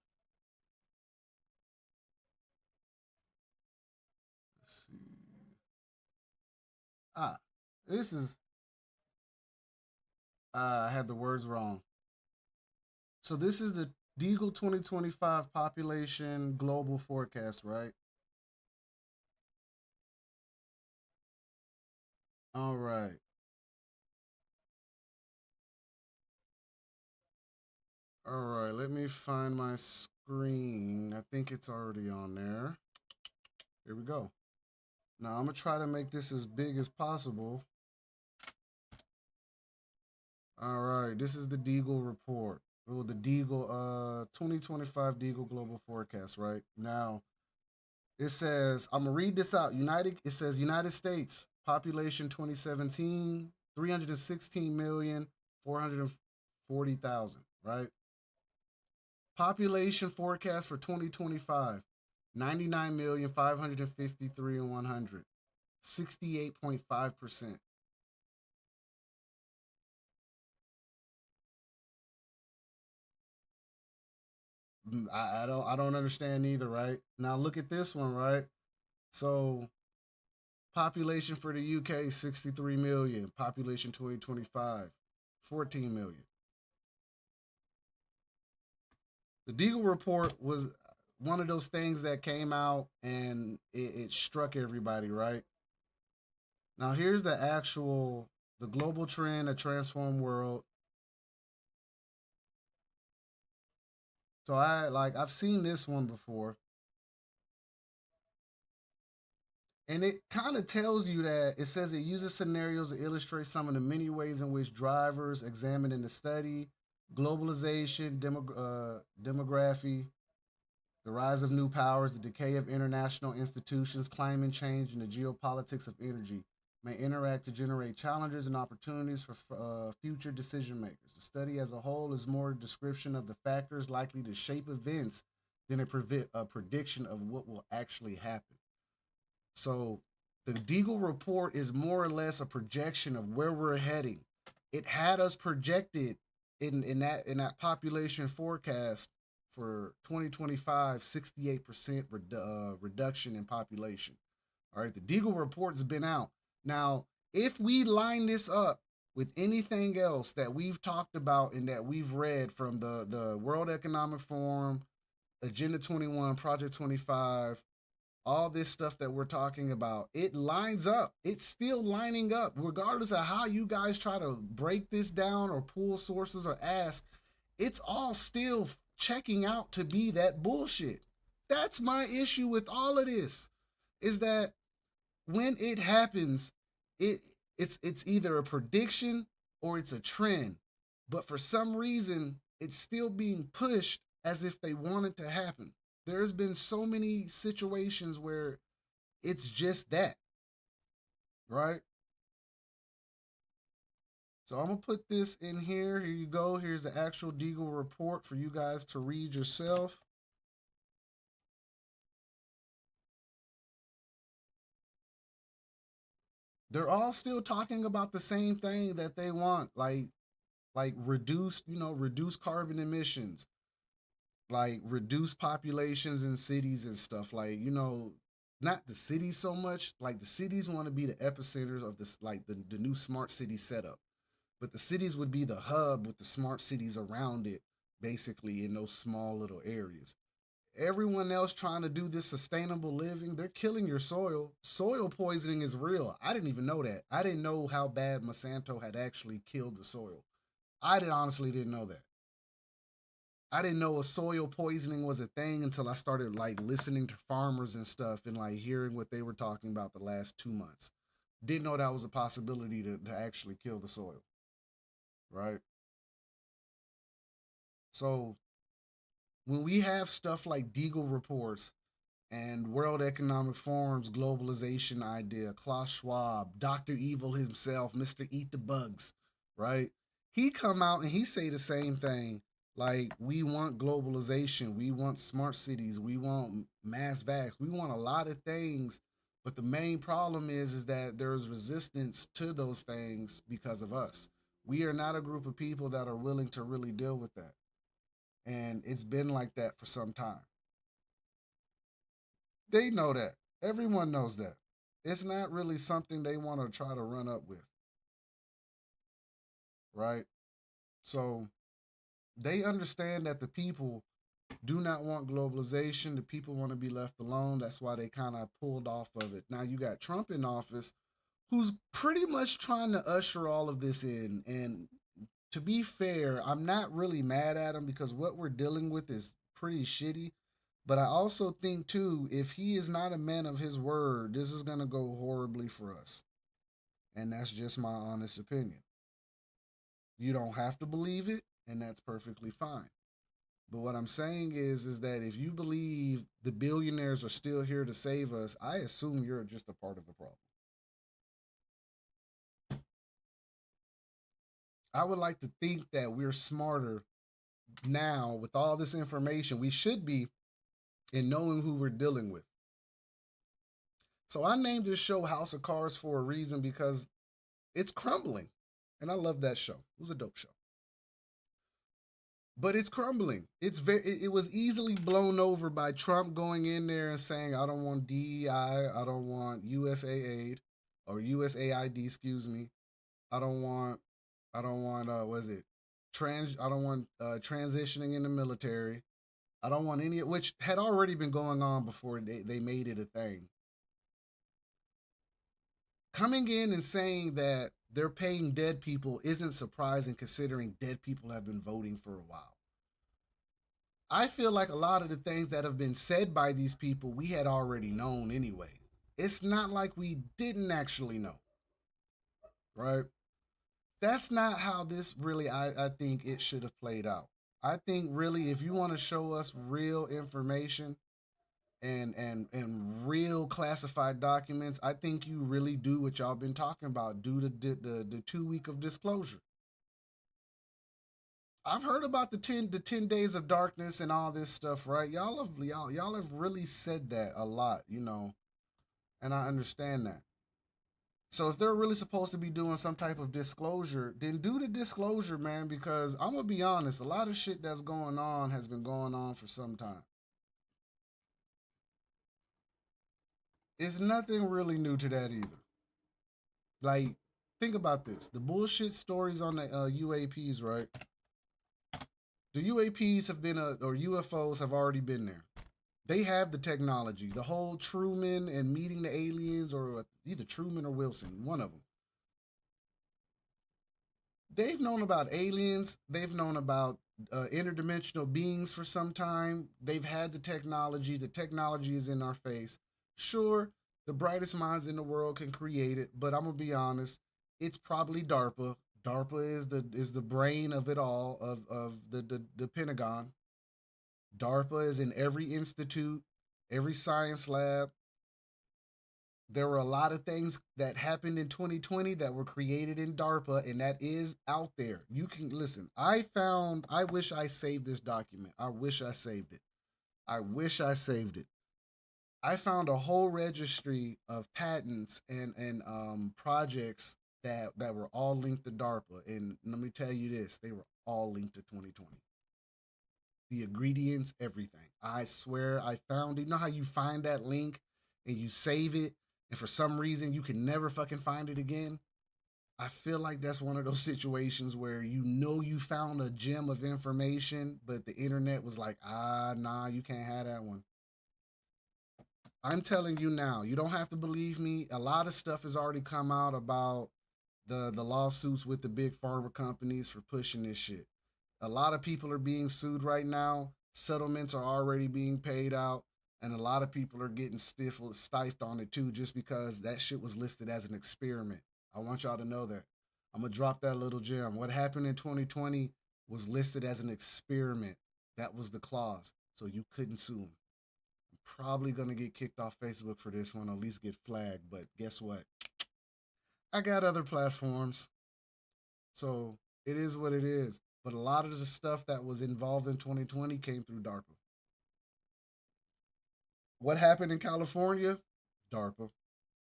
Let's see. Ah, this is. I had the words wrong. So this is the Deagle 2025 population global forecast, right? All right. All right. Let me find my screen. I think it's already on there. Here we go. Now I'm gonna try to make this as big as possible. All right, this is the Deagle report. Well, the Deagle 2025 Deagle global forecast, right? Now, it says I'm gonna read this out. It says United States population 2017 316,440,000, right? Population forecast for 2025 99,553 and 100. 68.5%. I don't understand either, right? Now look at this one, right? So population for the UK 63 million, population 2025 14 million. The Deagle report was one of those things that came out and it struck everybody, right? Now here's the global trend, a transform world. So I've seen this one before. And it kind of tells you that it says it uses scenarios to illustrate some of the many ways in which drivers examined in the study, globalization, demography, the rise of new powers, the decay of international institutions, climate change, and the geopolitics of energy may interact to generate challenges and opportunities for future decision makers. The study as a whole is more a description of the factors likely to shape events than a prediction of what will actually happen. So the Deagle report is more or less a projection of where we're heading. It had us projected in that population forecast for 2025, 68% reduction in population. All right, the Deagle report's been out. Now, if we line this up with anything else that we've talked about and that we've read from the World Economic Forum, Agenda 21, Project 25, all this stuff that we're talking about, it lines up. It's still lining up, regardless of how you guys try to break this down or pull sources or ask. It's all still checking out to be that bullshit. That's my issue with all of this. Is that when it happens, it it's either a prediction or it's a trend. But for some reason, it's still being pushed as if they want it to happen. There's been so many situations where it's just that, right? So I'm gonna put this in here. Here you go. Here's the actual Deagle report for you guys to read yourself. They're all still talking about the same thing that they want, like reduced, reduce carbon emissions, like reduce populations in cities and stuff. Like, not the cities so much. Like the cities want to be the epicenters of this, like the new smart city setup. But the cities would be the hub with the smart cities around it, basically in those small little areas. Everyone else trying to do this sustainable living, they're killing your soil. Soil poisoning is real. I didn't even know that. I didn't know how bad Monsanto had actually killed the soil. Honestly didn't know that. I didn't know a soil poisoning was a thing until I started like listening to farmers and stuff and like hearing what they were talking about the last 2 months. Didn't know that was a possibility to actually kill the soil, right? So when we have stuff like Deagle reports and World Economic Forum's globalization idea, Klaus Schwab, Dr. Evil himself, Mr. Eat the Bugs, right? He come out and he say the same thing. Like, we want globalization, we want smart cities, we want mass vax, we want a lot of things. But the main problem is that there's resistance to those things because of us. We are not a group of people that are willing to really deal with that. And it's been like that for some time. They know that. Everyone knows that. It's not really something they want to try to run up with, right? So they understand that the people do not want globalization. The people want to be left alone. That's why they kind of pulled off of it. Now you got Trump in office who's pretty much trying to usher all of this in. And to be fair, I'm not really mad at him because what we're dealing with is pretty shitty. But I also think too, if he is not a man of his word, this is gonna go horribly for us. And that's just my honest opinion. You don't have to believe it, and that's perfectly fine. But what I'm saying is that if you believe the billionaires are still here to save us, I assume you're just a part of the problem. I would like to think that we're smarter now with all this information. We should be in knowing who we're dealing with. So I named this show House of Cards for a reason because it's crumbling. And I love that show. It was a dope show. But it's crumbling. It was easily blown over by Trump going in there and saying, I don't want DEI, I don't want USA aid or USAID, excuse me. I don't want was it I don't want transitioning in the military. I don't want any, which had already been going on before they made it a thing. Coming in and saying that they're paying dead people isn't surprising considering dead people have been voting for a while. I feel like a lot of the things that have been said by these people we had already known anyway. It's not like we didn't actually know, right? That's not how this really, I think it should have played out. I think really, if you want to show us real information and real classified documents, I think you really do what y'all been talking about. Do the 2 week of disclosure. I've heard about the 10 days of darkness and all this stuff, right? Y'all have really said that a lot, and I understand that. So if they're really supposed to be doing some type of disclosure, then do the disclosure, man, because I'm gonna be honest, a lot of shit that's going on has been going on for some time. It's nothing really new to that either. Like, think about this: the bullshit stories on the UAPs, right? The UAPs have been, or UFOs have already been there. They have the technology. The whole Truman and meeting the aliens, or either Truman or Wilson, one of them. They've known about aliens. They've known about interdimensional beings for some time. They've had the technology. The technology is in our face. Sure, the brightest minds in the world can create it, but I'm gonna be honest. It's probably DARPA. DARPA is the brain of it all, of the Pentagon. DARPA is in every institute, every science lab. There were a lot of things that happened in 2020 that were created in DARPA, and that is out there. You can listen. I wish I saved this document. I wish I saved it. I wish I saved it. I found a whole registry of patents and projects that were all linked to DARPA. And let me tell you this, they were all linked to 2020. The ingredients, everything. I swear I found it. You know how you find that link and you save it, and for some reason you can never fucking find it again? I feel like that's one of those situations where you know you found a gem of information, but the internet was like, nah, you can't have that one. I'm telling you now, you don't have to believe me. A lot of stuff has already come out about the lawsuits with the big pharma companies for pushing this shit. A lot of people are being sued right now. Settlements are already being paid out, and a lot of people are getting stifled on it too, just because that shit was listed as an experiment. I want y'all to know that. I'm gonna drop that little gem. What happened in 2020 was listed as an experiment. That was the clause, so you couldn't sue them. I'm probably gonna get kicked off Facebook for this one, or at least get flagged. But guess what? I got other platforms. So it is what it is. But a lot of the stuff that was involved in 2020 came through DARPA. What happened in California? DARPA.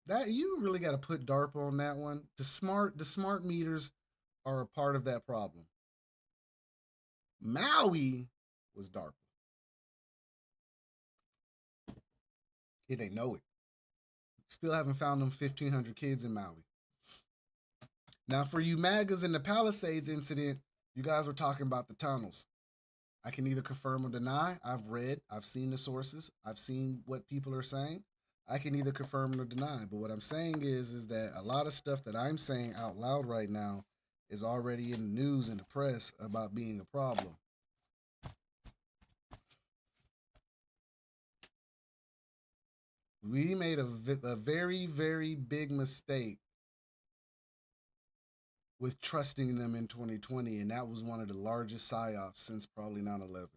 That you really got to put DARPA on that one. The smart meters are a part of that problem. Maui was DARPA. Yeah, they know it. Still haven't found them 1,500 kids in Maui. Now, for you MAGAs in the Palisades incident, you guys were talking about the tunnels. I can either confirm or deny. I've seen the sources, I've seen what people are saying. I can either confirm or deny. But what I'm saying is that a lot of stuff that I'm saying out loud right now is already in the news and the press about being a problem. We made a very, very big mistake with trusting them in 2020, and that was one of the largest psyops since probably 9/11.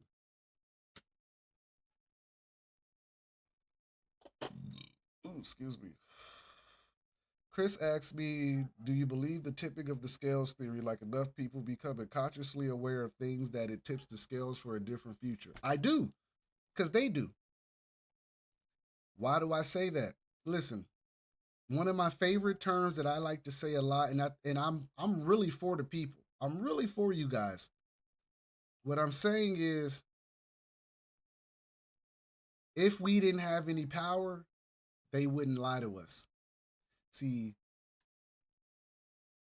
Ooh, excuse me. Chris asks me, do you believe the tipping of the scales theory? Like enough people becoming consciously aware of things that it tips the scales for a different future? I do, because they do. Why do I say that? Listen, one of my favorite terms that I like to say a lot, and I'm really for the people. I'm really for you guys. What I'm saying is, if we didn't have any power, they wouldn't lie to us. See,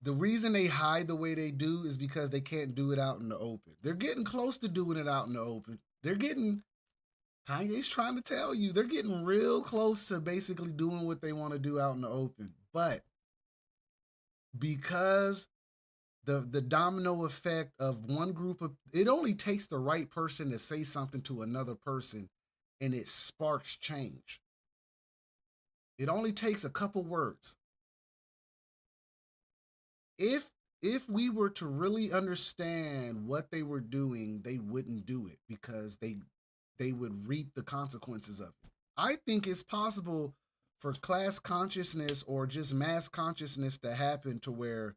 the reason they hide the way they do is because they can't do it out in the open. They're getting close to doing it out in the open. They're getting, Kanye's trying to tell you, they're getting real close to basically doing what they want to do out in the open. But because the domino effect of one group of, it only takes the right person to say something to another person and it sparks change. It only takes a couple words. If we were to really understand what they were doing, they wouldn't do it because they would reap the consequences of it. I think it's possible for class consciousness or just mass consciousness to happen to where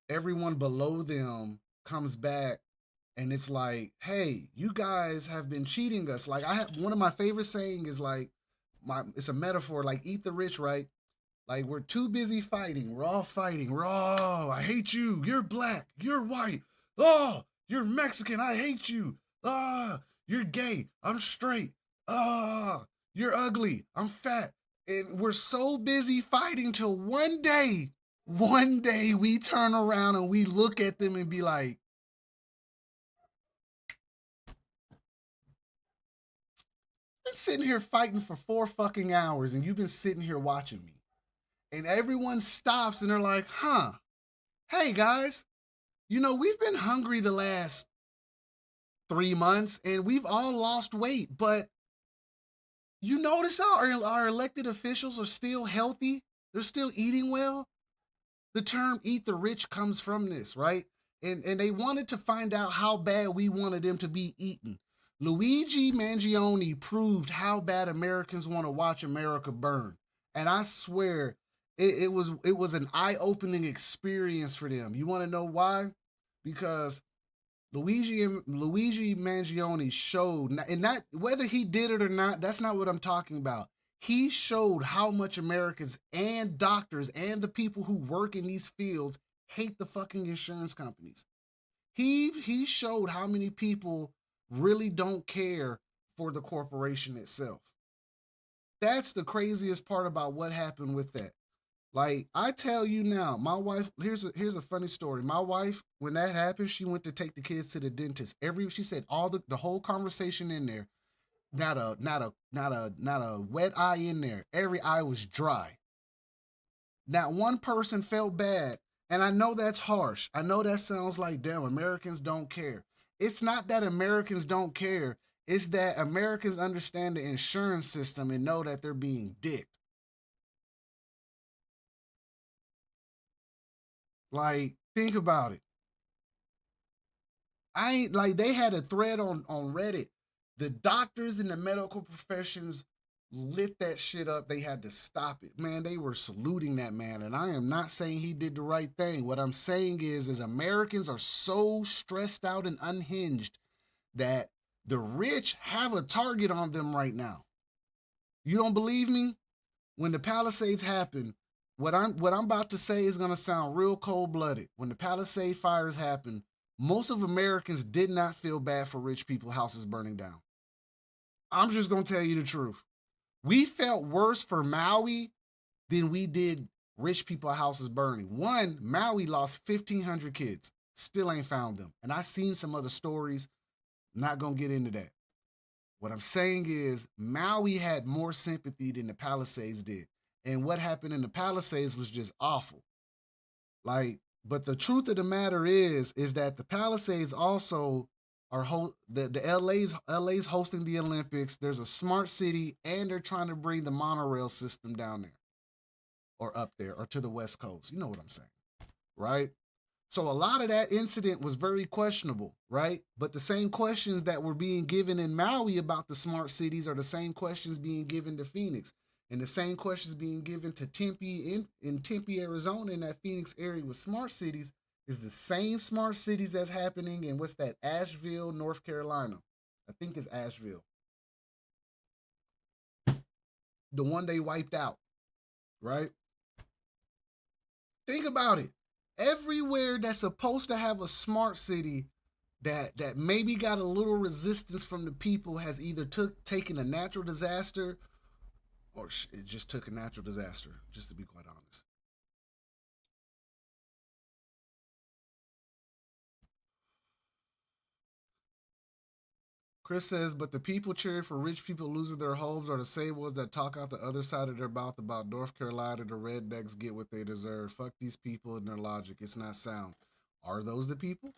everyone below them comes back and it's like, hey, you guys have been cheating us. Like I have one of my favorite saying is like, my it's a metaphor, like eat the rich, right? Like we're too busy fighting. We're all fighting. We're all, oh, I hate you. You're black. You're white. Oh, you're Mexican. I hate you. Ah, you're gay. I'm straight. Ah, you're ugly. I'm fat. And we're so busy fighting till one day we turn around and we look at them and be like, I've been sitting here fighting for 4 fucking hours and you've been sitting here watching me. And everyone stops and they're like, huh, hey guys, we've been hungry the last 3 months and we've all lost weight, but you notice how our elected officials are still healthy? They're still eating well? The term eat the rich comes from this, right? And they wanted to find out how bad we wanted them to be eaten. Luigi Mangione proved how bad Americans want to watch America burn. And I swear it was an eye-opening experience for them. You want to know why? Because Luigi Mangione showed, and not whether he did it or not, that's not what I'm talking about. He showed how much Americans and doctors and the people who work in these fields hate the fucking insurance companies. He showed how many people really don't care for the corporation itself. That's the craziest part about what happened with that. Like I tell you now, my wife. Here's a funny story. My wife, when that happened, she went to take the kids to the dentist. She said all the whole conversation in there, not a wet eye in there. Every eye was dry. Not one person felt bad, and I know that's harsh. I know that sounds like damn Americans don't care. It's not that Americans don't care. It's that Americans understand the insurance system and know that they're being dicked. Like, think about it. I ain't like they had a thread on Reddit. The doctors in the medical professions lit that shit up. They had to stop it. Man, they were saluting that man. And I am not saying he did the right thing. What I'm saying is Americans are so stressed out and unhinged that the rich have a target on them right now. You don't believe me? When the Palisades happened, what I'm about to say is gonna sound real cold blooded. When the Palisade fires happened, most of Americans did not feel bad for rich people houses burning down. I'm just gonna tell you the truth. We felt worse for Maui than we did rich people houses burning. One, Maui lost 1,500 kids, still ain't found them, and I seen some other stories. Not gonna get into that. What I'm saying is Maui had more sympathy than the Palisades did. And what happened in the Palisades was just awful. Like, but the truth of the matter is that the Palisades also the LA's hosting the Olympics. There's a smart city, and they're trying to bring the monorail system down there or up there or to the West Coast. You know what I'm saying, right? So a lot of that incident was very questionable, right? But the same questions that were being given in Maui about the smart cities are the same questions being given to Phoenix. And the same questions being given to Tempe in Tempe, Arizona, in that Phoenix area with smart cities is the same smart cities that's happening in what's that, Asheville, North Carolina. I think it's Asheville. The one they wiped out, right? Think about it. Everywhere that's supposed to have a smart city that maybe got a little resistance from the people has either taken a natural disaster or it just took a natural disaster, just to be quite honest. Chris says, but the people cheering for rich people losing their homes are the same ones that talk out the other side of their mouth about North Carolina. The rednecks get what they deserve. Fuck these people and their logic. It's not sound. Are those the people?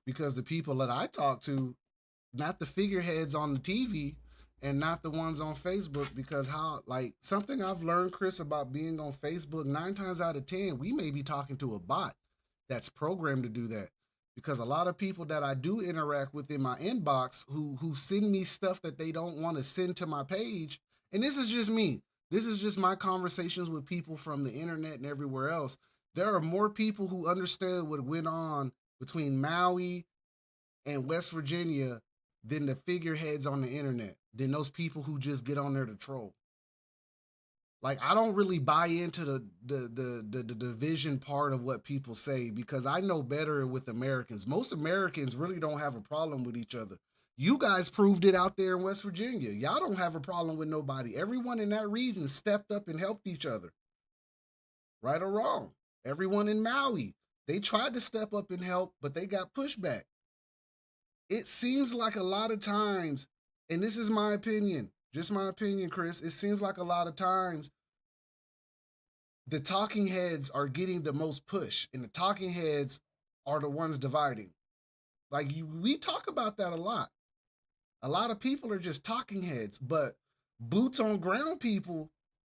Because the people that I talk to, not the figureheads on the TV and not the ones on Facebook, because how, like, something I've learned, Chris, about being on Facebook, 9 times out of 10, we may be talking to a bot that's programmed to do that. Because a lot of people that I do interact with in my inbox who send me stuff that they don't want to send to my page, and this is just me. This is just my conversations with people from the internet and everywhere else. There are more people who understand what went on between Maui and West Virginia than the figureheads on the internet, than those people who just get on there to troll. Like I don't really buy into the division part of what people say because I know better with Americans. Most Americans really don't have a problem with each other. You guys proved it out there in West Virginia. Y'all don't have a problem with nobody. Everyone in that region stepped up and helped each other, right or wrong. Everyone in Maui, they tried to step up and help, but they got pushback. It seems like a lot of times, and this is my opinion, just my opinion, Chris. It seems like a lot of times the talking heads are getting the most push, and the talking heads are the ones dividing. Like we talk about that a lot. A lot of people are just talking heads, but boots on ground people,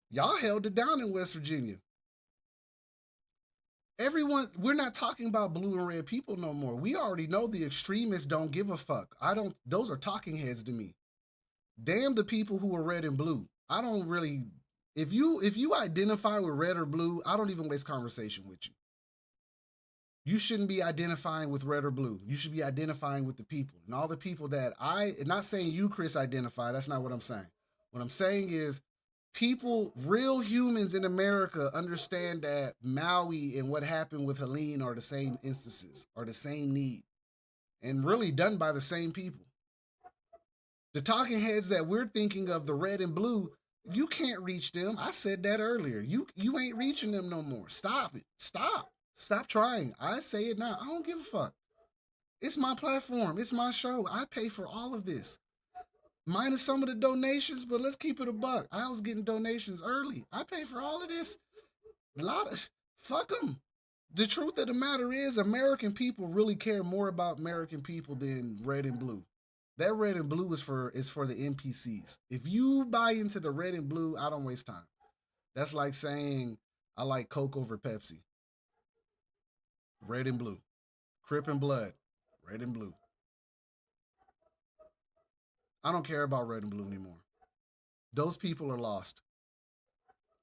y'all held it down in West Virginia. Everyone, we're not talking about blue and red people no more. We already know the extremists don't give a fuck. I don't, those are talking heads to me. Damn the people who are red and blue. I don't really, if you identify with red or blue, I don't even waste conversation with you. You shouldn't be identifying with red or blue. You should be identifying with the people. And all the people that not saying you, Chris, identify. That's not what I'm saying. What I'm saying is people, real humans in America understand that Maui and what happened with Helene are the same instances, are the same need, and really done by the same people. The talking heads that we're thinking of, the red and blue, you can't reach them. I said that earlier. You ain't reaching them no more. Stop it. Stop. Stop trying. I say it now. I don't give a fuck. It's my platform. It's my show. I pay for all of this. Minus some of the donations, but let's keep it a buck. I was getting donations early. I pay for all of this. A lot of fuck them. The truth of the matter is, American people really care more about American people than red and blue. That red and blue is for the NPCs. If you buy into the red and blue, I don't waste time. That's like saying I like Coke over Pepsi. Red and blue. Crip and blood. Red and blue. I don't care about red and blue anymore. Those people are lost.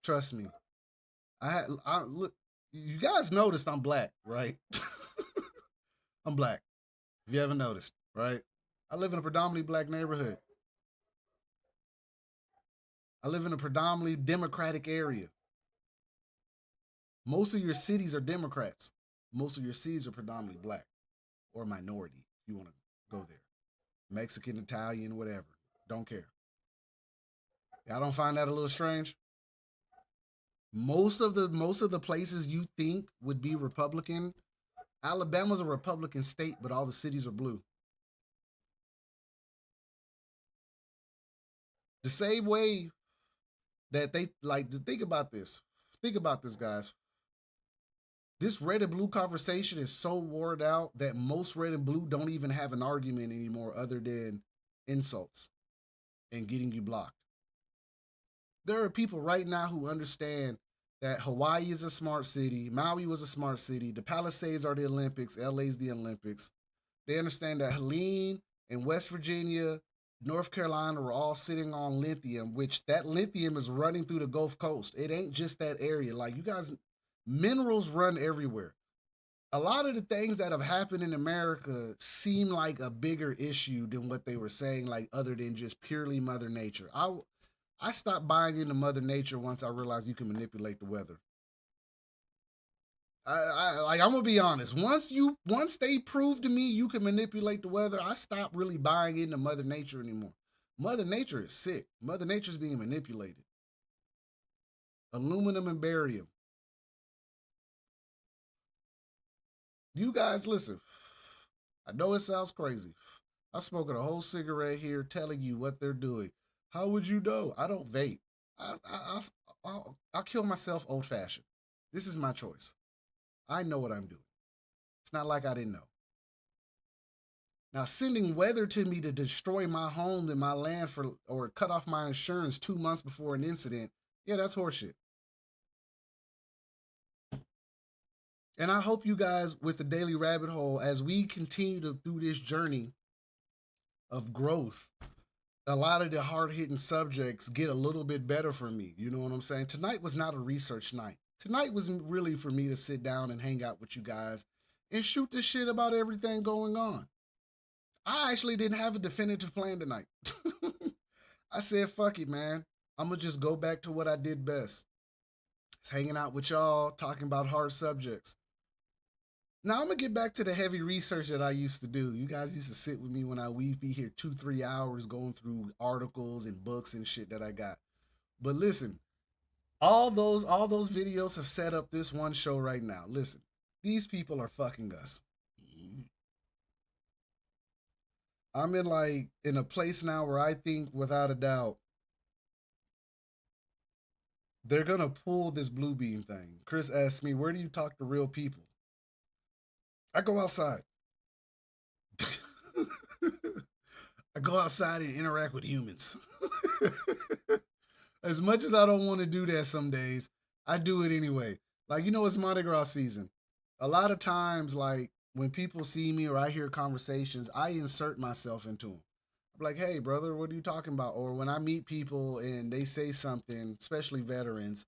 Trust me. I look. You guys noticed I'm black, right? I'm black. If you haven't noticed, right? I live in a predominantly black neighborhood. I live in a predominantly Democratic area. Most of your cities are Democrats. Most of your cities are predominantly black or minority, if you want to go there. Mexican, Italian, whatever. Don't care. Y'all don't find that a little strange? Most of the places you think would be Republican, Alabama's a Republican state, but all the cities are blue. The same way that they like to think about this. Think about this, guys. This red and blue conversation is so wore out that most red and blue don't even have an argument anymore other than insults and getting you blocked. There are people right now who understand that Hawaii is a smart city, Maui was a smart city, the Palisades are the Olympics, LA's the Olympics. They understand that Helene and West Virginia, North Carolina were all sitting on lithium, which that lithium is running through the Gulf Coast. It ain't just that area. Like you guys, minerals run everywhere. A lot of the things that have happened in America seem like a bigger issue than what they were saying, like other than just purely Mother Nature. I stopped buying into Mother Nature once I realized you can manipulate the weather. Like I'm gonna be honest. Once they proved to me you can manipulate the weather, I stopped really buying into Mother Nature anymore. Mother Nature is sick. Mother Nature's being manipulated. Aluminum and barium. You guys listen. I know it sounds crazy. I smoking a whole cigarette here telling you what they're doing. How would you know? I don't vape. I'll kill myself old fashioned. This is my choice. I know what I'm doing. It's not like I didn't know. Now, sending weather to me to destroy my home and my land for or cut off my insurance 2 months before an incident, yeah, that's horseshit. And I hope you guys, with the Daily Rabbit Hole, as we continue to through this journey of growth, a lot of the hard hitting subjects get a little bit better for me. You know what I'm saying? Tonight was not a research night. Tonight was really for me to sit down and hang out with you guys and shoot the shit about everything going on. I actually didn't have a definitive plan tonight. I said, fuck it, man. I'm gonna just go back to what I did best. It's hanging out with y'all, talking about hard subjects. Now I'm gonna get back to the heavy research that I used to do. You guys used to sit with me when we'd be here 2-3 hours going through articles and books and shit that I got. But listen, all those videos have set up this one show right now. Listen, these people are fucking us. I'm in a place now where I think without a doubt they're gonna pull this blue beam thing. Chris asked me, "Where do you talk to real people?" I go outside. I go outside and interact with humans. As much as I don't want to do that some days, I do it anyway. Like, it's Mardi Gras season. A lot of times, like, when people see me or I hear conversations, I insert myself into them. I'm like, hey, brother, what are you talking about? Or when I meet people and they say something, especially veterans,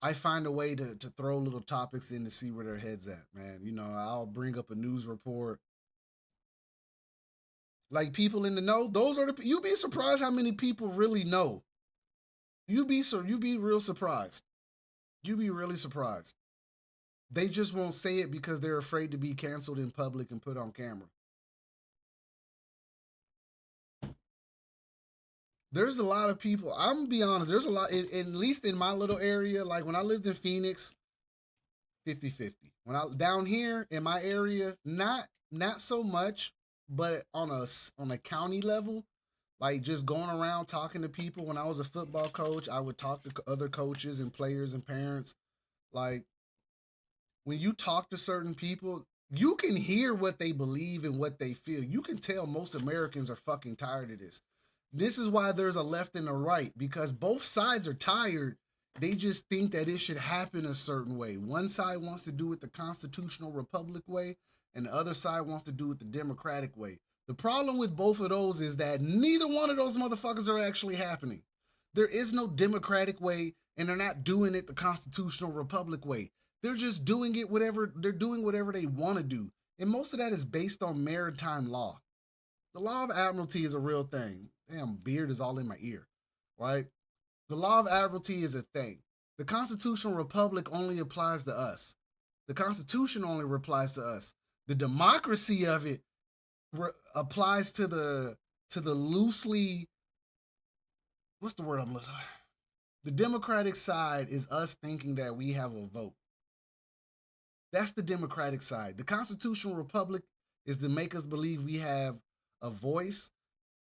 I find a way to throw little topics in to see where their head's at, man. I'll bring up a news report. Like, people in the know, those are you'd be surprised how many people really know. You'd be real surprised. You'd be really surprised. They just won't say it because they're afraid to be canceled in public and put on camera. There's a lot of people. I'm gonna be honest. There's a lot, at least in my little area. Like when I lived in Phoenix, 50-50. When I down here in my area, not so much, but on a county level, like just going around talking to people. When I was a football coach, I would talk to other coaches and players and parents. Like when you talk to certain people, you can hear what they believe and what they feel. You can tell most Americans are fucking tired of this. This is why there's a left and a right, because both sides are tired. They just think that it should happen a certain way. One side wants to do it the constitutional republic way, and the other side wants to do it the democratic way. The problem with both of those is that neither one of those motherfuckers are actually happening. There is no democratic way, and they're not doing it the constitutional republic way. They're just doing it whatever they want to do. And most of that is based on maritime law. The law of admiralty is a real thing. Damn, beard is all in my ear, right? The law of admiralty is a thing. The constitutional republic only applies to us. The Constitution only applies to us. The democracy of it applies to the loosely, what's the word I'm looking for? The democratic side is us thinking that we have a vote. That's the democratic side. The constitutional republic is to make us believe we have a voice.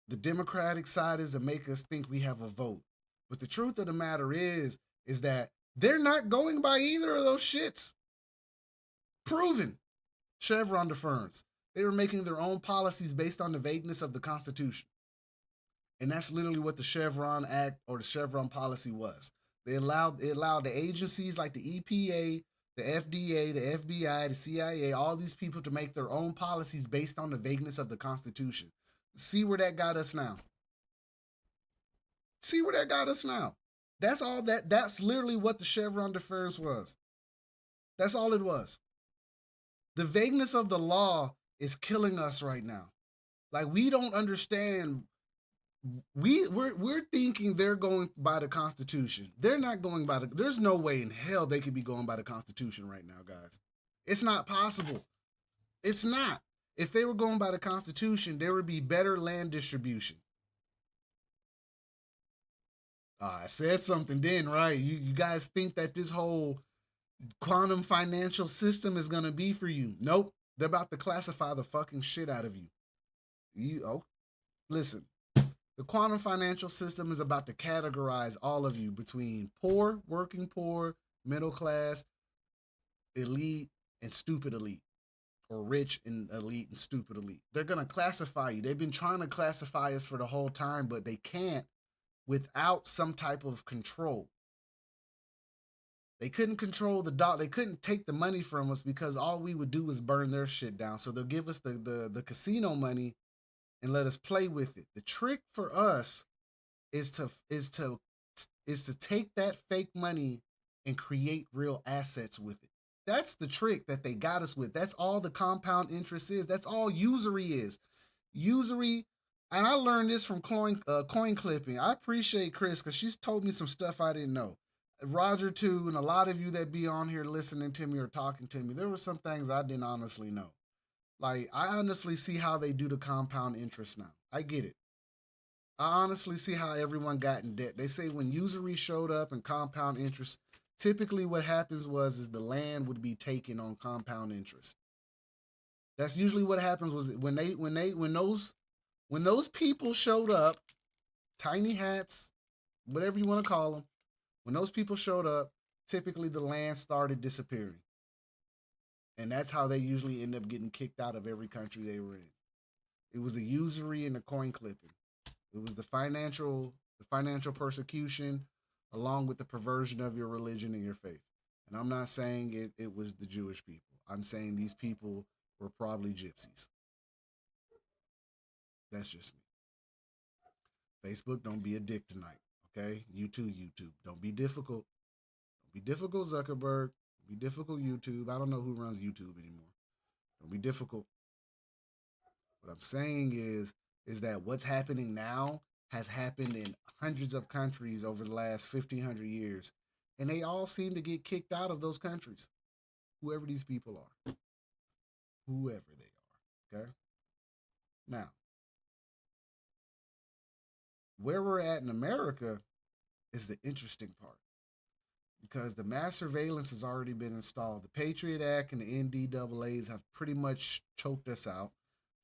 The democratic side is to make us think we have a vote. But the truth of the matter is that they're not going by either of those shits. Proven. Chevron deference. They were making their own policies based on the vagueness of the Constitution. And that's literally what the Chevron Act or the Chevron policy was. It allowed the agencies like the EPA, the FDA, the FBI, the CIA, all these people to make their own policies based on the vagueness of the Constitution. See where that got us now. See where that got us now. That's literally what the Chevron deference was. That's all it was. The vagueness of the law is killing us right now. Like we don't understand. We're thinking they're going by the Constitution. They're not going by there's no way in hell they could be going by the Constitution right now, guys. It's not possible. It's not. If they were going by the Constitution, there would be better land distribution. I said something then, right? You guys think that this whole quantum financial system is gonna be for you? Nope. They're about to classify the fucking shit out of you. Listen. The quantum financial system is about to categorize all of you between poor, working poor, middle class, elite, and stupid elite. Or rich and elite and stupid elite. They're going to classify you. They've been trying to classify us for the whole time, but they can't without some type of control. They couldn't control the dot. They couldn't take the money from us because all we would do is burn their shit down. So they'll give us the casino money and let us play with it. The trick for us is to take that fake money and create real assets with it. That's the trick that they got us with. That's all the compound interest is. That's all usury is. Usury, And I learned this from coin clipping. I appreciate Chris because she's told me some stuff I didn't know. Roger too, and a lot of you that be on here listening to me or talking to me, there were some things I didn't honestly know. Like I honestly see how they do the compound interest now. I get it. I honestly see how everyone got in debt. They say when usury showed up and compound interest, typically what happens was is the land would be taken on compound interest. That's usually what happens was when those people showed up, tiny hats, whatever you want to call them, when those people showed up, typically the land started disappearing. And that's how they usually end up getting kicked out of every country they were in. It was the usury and the coin clipping. It was the financial persecution along with the perversion of your religion and your faith. And I'm not saying it was the Jewish people. I'm saying these people were probably gypsies. That's just me. Facebook, don't be a dick tonight. Okay? You too, YouTube. Don't be difficult. Don't be difficult, Zuckerberg. Don't be difficult, YouTube. I don't know who runs YouTube anymore. Don't be difficult. What I'm saying is that what's happening now has happened in hundreds of countries over the last 1,500 years. And they all seem to get kicked out of those countries, whoever these people are, whoever they are. Okay? Now, where we're at in America is the interesting part because the mass surveillance has already been installed. The Patriot Act and the NDAAs have pretty much choked us out.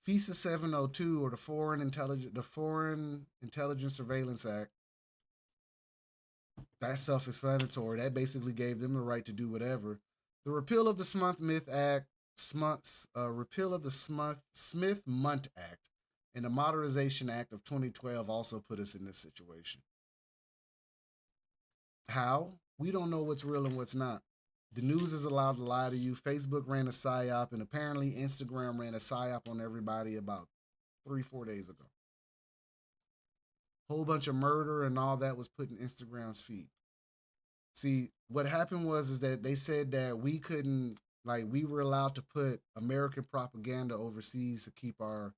FISA 702 or the Foreign Intelligence Surveillance Act, that's self-explanatory. That basically gave them the right to do whatever. The repeal of the Smith-Mundt Act, repeal of the Smith-Mundt Act, and the Modernization Act of 2012 also put us in this situation. How? We don't know what's real and what's not. The news is allowed to lie to you. Facebook ran a psyop, and apparently Instagram ran a psyop on everybody about 3-4 days ago. Whole bunch of murder and all that was put in Instagram's feed. See, what happened was is that they said that we couldn't, like, we were allowed to put American propaganda overseas to keep our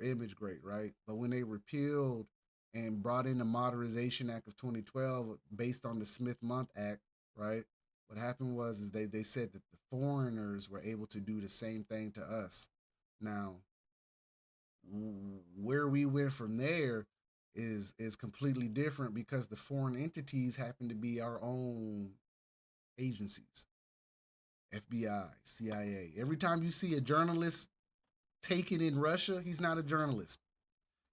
image great, right? But when they repealed and brought in the Modernization Act of 2012 based on the Smith-Mundt Act, right? What happened was is they said that the foreigners were able to do the same thing to us. Now, where we went from there is completely different because the foreign entities happen to be our own agencies. FBI, CIA. Every time you see a journalist taken in Russia, he's not a journalist.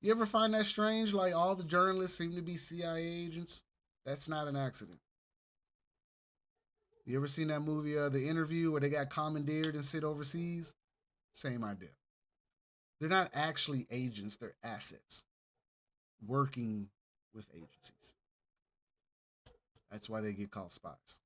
You ever find that strange? Like all the journalists seem to be CIA agents? That's not an accident. You ever seen that movie, The Interview, where they got commandeered and sit overseas? Same idea. They're not actually agents, they're assets working with agencies. That's why they get called spies.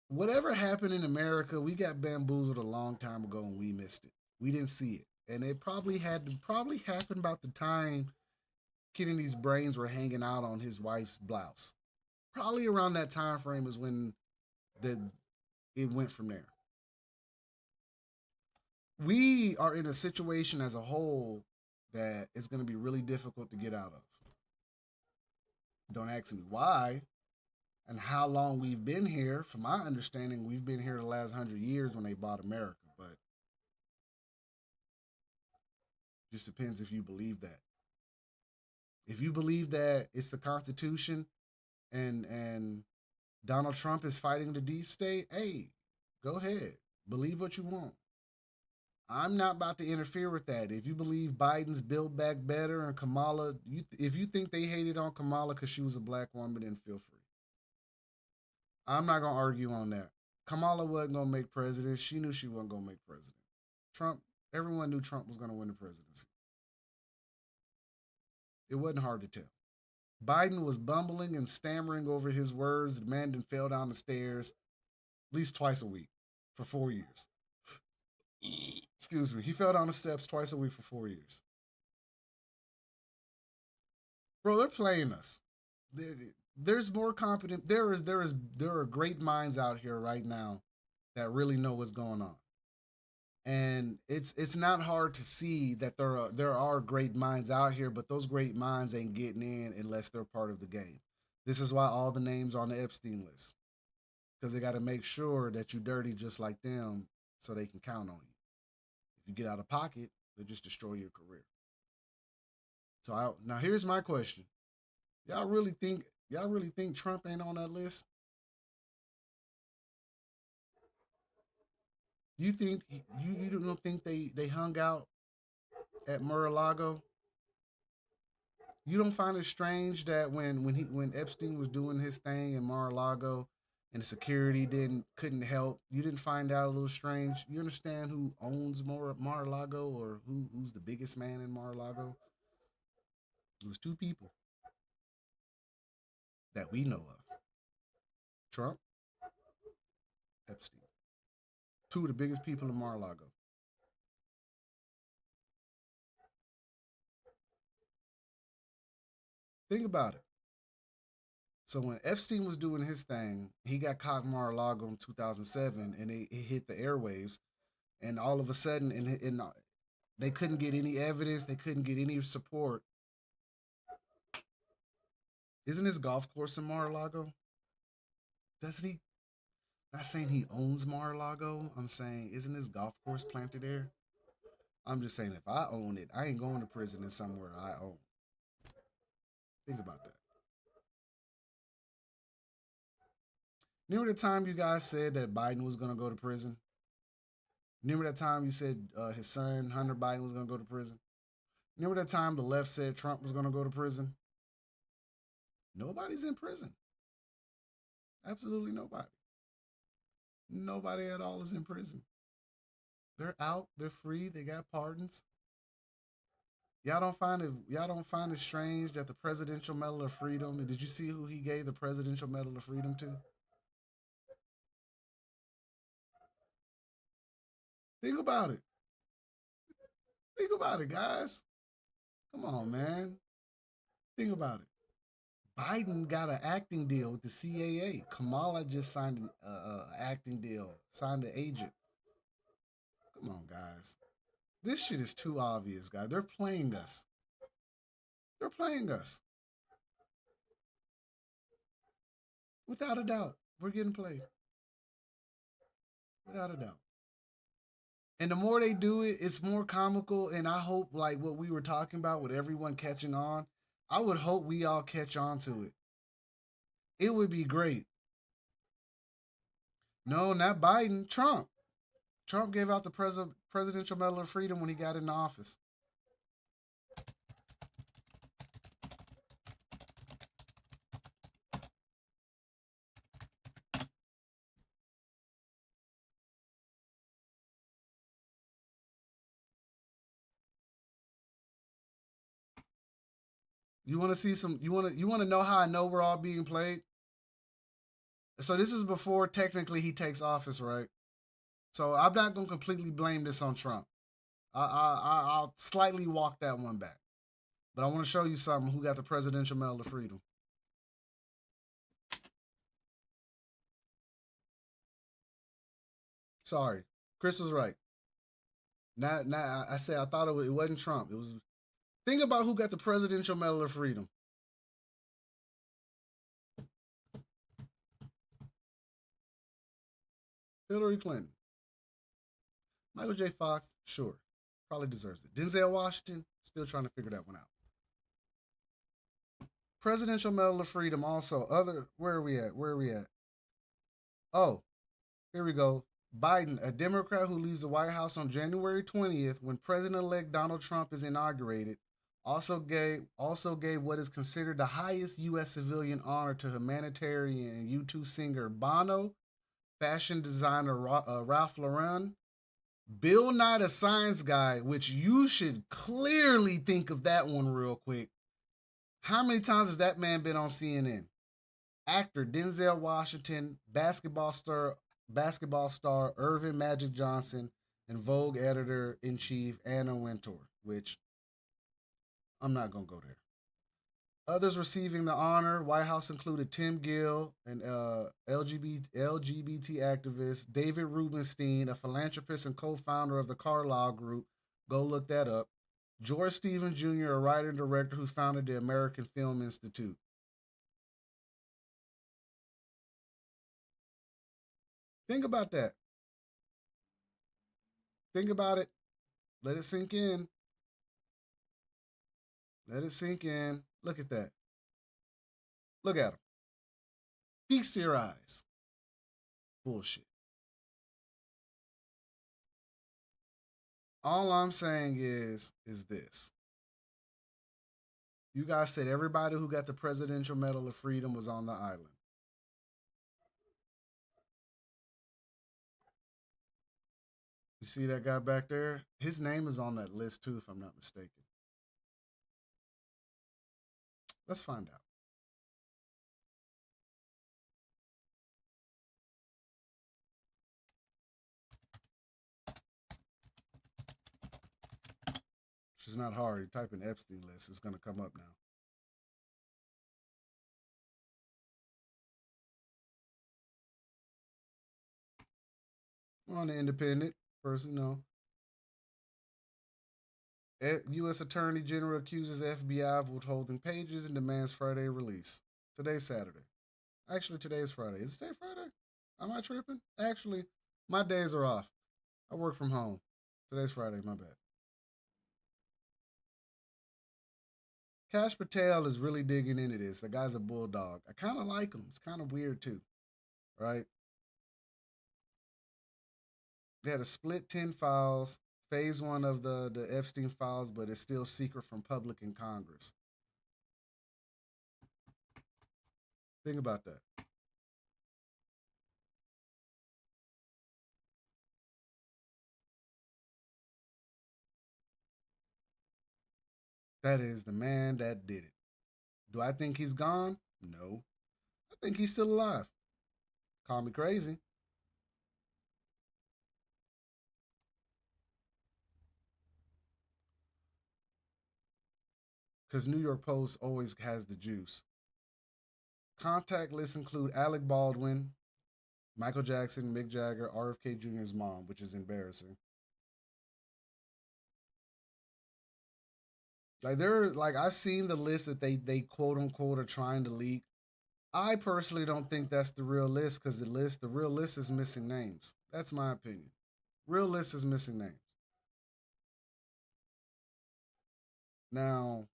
Whatever happened in America, we got bamboozled a long time ago and we missed it. We didn't see it. And it probably happened about the time Kennedy's brains were hanging out on his wife's blouse. Probably around that time frame is when the it went from there. We are in a situation as a whole that it's going to be really difficult to get out of. Don't ask me why and how long we've been here. From my understanding, we've been here the last 100 years when they bought America, but it just depends if you believe that. If you believe that it's the Constitution and Donald Trump is fighting the deep state, hey, go ahead. Believe what you want. I'm not about to interfere with that. If you believe Biden's Build Back Better and Kamala, if you think they hated on Kamala because she was a black woman, then feel free. I'm not gonna argue on that. Kamala wasn't gonna make president. She knew she wasn't gonna make president. Trump, everyone knew Trump was gonna win the presidency. It wasn't hard to tell. Biden was bumbling and stammering over his words. The man then fell down the stairs at least twice a week for 4 years. Excuse me. He fell down the steps twice a week for 4 years. Bro, they're playing us. There's more competent. There are great minds out here right now that really know what's going on. And it's not hard to see that there are great minds out here, but those great minds ain't getting in unless they're part of the game. This is why all the names are on the Epstein list, because they got to make sure that you dirty just like them, so they can count on you. If you get out of pocket, they'll just destroy your career. Now here's my question: y'all really think Trump ain't on that list? You think you don't think they hung out at Mar-a-Lago? You don't find it strange that when Epstein was doing his thing in Mar-a-Lago and the security didn't couldn't help, you didn't find out a little strange? You understand who owns Mar-a-Lago, or who's the biggest man in Mar-a-Lago? It was two people that we know of: Trump, Epstein. Two of the biggest people in Mar-a-Lago. Think about it. So when Epstein was doing his thing, he got caught in Mar-a-Lago in 2007, and it hit the airwaves. And all of a sudden, they couldn't get any evidence, they couldn't get any support. Isn't his golf course in Mar-a-Lago? Doesn't he? Not saying he owns Mar-a-Lago. I'm saying, isn't his golf course planted there? I'm just saying, if I own it, I ain't going to prison in somewhere I own. Think about that. Remember the time you guys said that Biden was going to go to prison? Remember that time you said his son, Hunter Biden, was going to go to prison? Remember that time the left said Trump was going to go to prison? Nobody's in prison. Absolutely nobody. Nobody at all is in prison. They're out. They're free. They got pardons. Y'all don't find it strange that the Presidential Medal of Freedom, and did you see who he gave the Presidential Medal of Freedom to? Think about it. Think about it, guys. Come on, man. Think about it. Biden got an acting deal with the CAA. Kamala just signed an acting deal, signed an agent. Come on, guys. This shit is too obvious, guys. They're playing us. They're playing us. Without a doubt. We're getting played. Without a doubt. And the more they do it, it's more comical. And I hope, like what we were talking about with everyone catching on, I would hope we all catch on to it. It would be great. No, not Biden. Trump. Trump gave out the Presidential Medal of Freedom when he got into office. You want to see some? You want to know how I know we're all being played? So this is before technically he takes office, right? So I'm not gonna completely blame this on Trump. I'll slightly walk that one back. But I want to show you something. Who got the Presidential Medal of Freedom? Sorry, Chris was right. Not I said I thought it wasn't Trump. It was. Think about who got the Presidential Medal of Freedom. Hillary Clinton. Michael J. Fox, sure, probably deserves it. Denzel Washington, still trying to figure that one out. Presidential Medal of Freedom, also other. Where are we at? Where are we at? Oh, here we go. Biden, a Democrat who leaves the White House on January 20th when President-elect Donald Trump is inaugurated, also gave what is considered the highest U.S. civilian honor to humanitarian U2 singer Bono, fashion designer Ralph Lauren, Bill Nye the Science Guy, which you should clearly think of that one real quick. How many times has that man been on CNN? Actor Denzel Washington, basketball star Irvin Magic Johnson, and Vogue editor in chief Anna Wintour, which I'm not gonna go there. Others receiving the honor, White House included Tim Gill, an LGBT activist, David Rubenstein, a philanthropist and co-founder of the Carlyle Group. Go look that up. George Stevens Jr., a writer and director who founded the American Film Institute. Think about that. Think about it. Let it sink in. Let it sink in. Look at that. Look at him. Feast your eyes. Bullshit. All I'm saying is this. You guys said everybody who got the Presidential Medal of Freedom was on the island. You see that guy back there? His name is on that list too, if I'm not mistaken. Let's find out. She's not hard. You type in Epstein list, it's gonna come up now. On the independent person, U.S. Attorney General accuses FBI of withholding pages and demands Friday release. Today's Saturday. Actually, today's Friday. Is today Friday? Am I tripping? Actually, my days are off. I work from home. Today's Friday, my bad. Cash Patel is really digging into this. The guy's a bulldog. I kind of like him. It's kind of weird too, right? They had a split 10 files, phase one of the Epstein files, but it's still secret from public in Congress. Think about that. That is the man that did it. Do I think he's gone? No. I think he's still alive. Call me crazy. Because New York Post always has the juice. Contact lists include Alec Baldwin, Michael Jackson, Mick Jagger, RFK Jr.'s mom, which is embarrassing. Like I've seen the list that they quote unquote are trying to leak. I personally don't think that's the real list because the real list is missing names. That's my opinion. Real list is missing names. Now,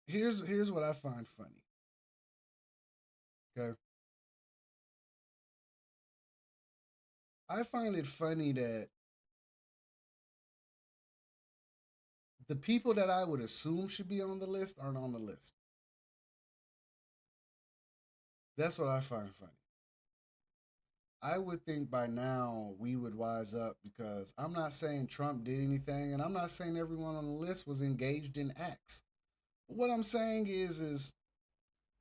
here's what I find funny. Okay, I find it funny that the people that I would assume should be on the list aren't on the list. That's what I find funny. I would think by now we would wise up because I'm not saying Trump did anything, and I'm not saying everyone on the list was engaged in acts. What I'm saying is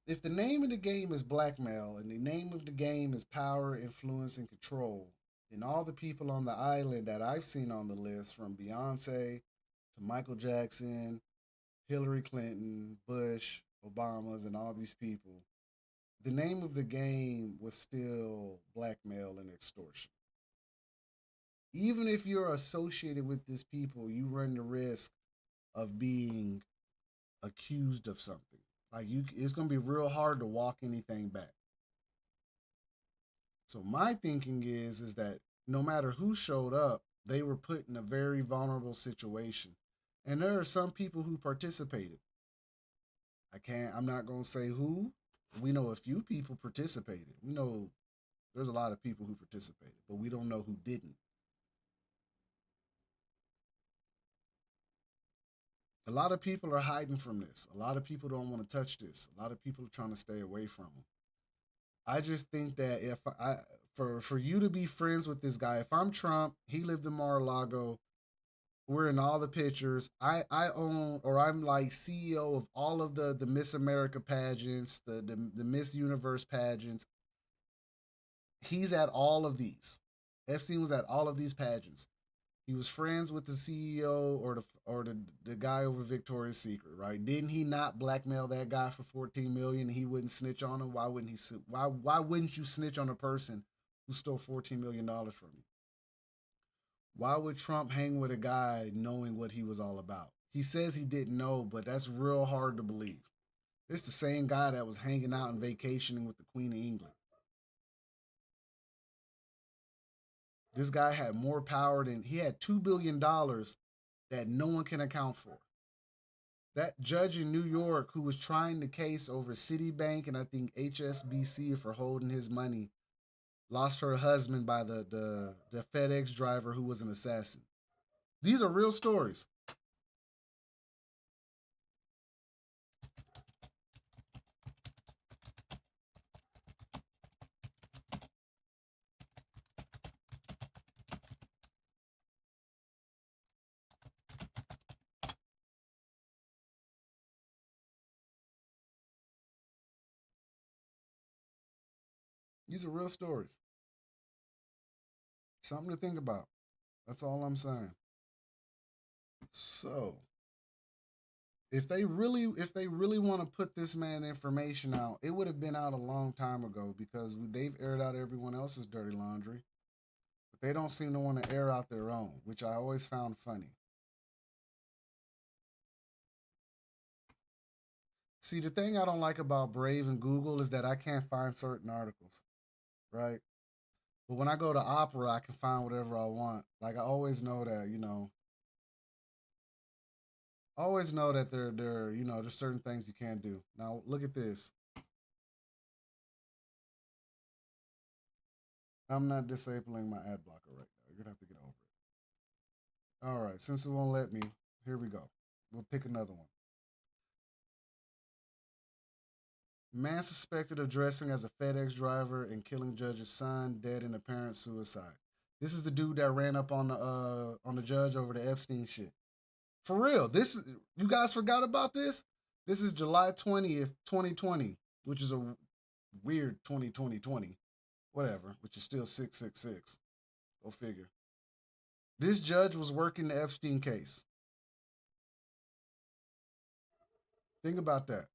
if the name of the game is blackmail and the name of the game is power, influence, and control, then all the people on the island that I've seen on the list, from Beyonce to Michael Jackson, Hillary Clinton, Bush, Obama's, and all these people, the name of the game was still blackmail and extortion. Even if you're associated with these people, you run the risk of being accused of something. Like it's gonna be real hard to walk anything back. So my thinking is that no matter who showed up, they were put in a very vulnerable situation, and there are some people who participated. I'm not gonna say who. We know a few people participated. We know there's a lot of people who participated, but we don't know who didn't. A lot of people are hiding from this. A lot of people don't want to touch this. A lot of people are trying to stay away from them. I just think that if I for you to be friends with this guy, if I'm Trump, he lived in Mar-a-Lago, we're in all the pictures. I own, or I'm like CEO of all of the Miss America pageants, the Miss Universe pageants. He's at all of these. Epstein was at all of these pageants. He was friends with the CEO or the guy over Victoria's Secret, right? Didn't he not blackmail that guy for 14 million and he wouldn't snitch on him? Why wouldn't he why wouldn't you snitch on a person who stole 14 million dollars from you? Why would Trump hang with a guy knowing what he was all about? He says he didn't know, but that's real hard to believe. It's the same guy that was hanging out and vacationing with the Queen of England. This guy had more power than he had $2 billion that no one can account for. That judge in New York who was trying the case over Citibank and I think HSBC for holding his money lost her husband by the FedEx driver who was an assassin. These are real stories. These are real stories. Something to think about. That's all I'm saying. So, if they really want to put this man information out, it would have been out a long time ago because they've aired out everyone else's dirty laundry, but they don't seem to want to air out their own, which I always found funny. See, the thing I don't like about Brave and Google is that I can't find certain articles, right? But when I go to Opera, I can find whatever I want. Like I always know that, always know that there's certain things you can't do. Now look at this. I'm not disabling my ad blocker right now. You're gonna have to get over it. All right, since it won't let me, here we go. We'll pick another one. Man suspected of dressing as a FedEx driver and killing judge's son, dead in apparent suicide. This is the dude that ran up on the judge over the Epstein shit. For real, you guys forgot about this? This is July 20th, 2020, which is a weird 2020, whatever, which is still 666. Go figure. This judge was working the Epstein case. Think about that.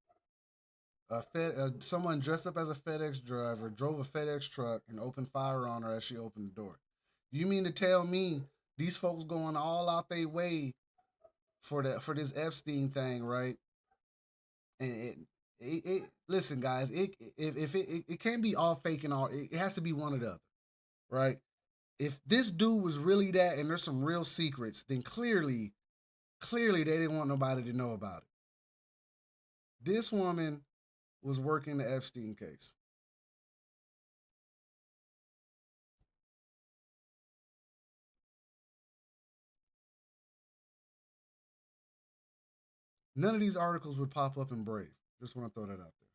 Someone dressed up as a FedEx driver drove a FedEx truck and opened fire on her as she opened the door. You mean to tell me these folks going all out their way for this Epstein thing, right? And listen, guys, it can't be all fake and all. It has to be one or the other, right? If this dude was really that, and there's some real secrets, then clearly they didn't want nobody to know about it. This woman was working the Epstein case. None of these articles would pop up in Brave. Just want to throw that out there.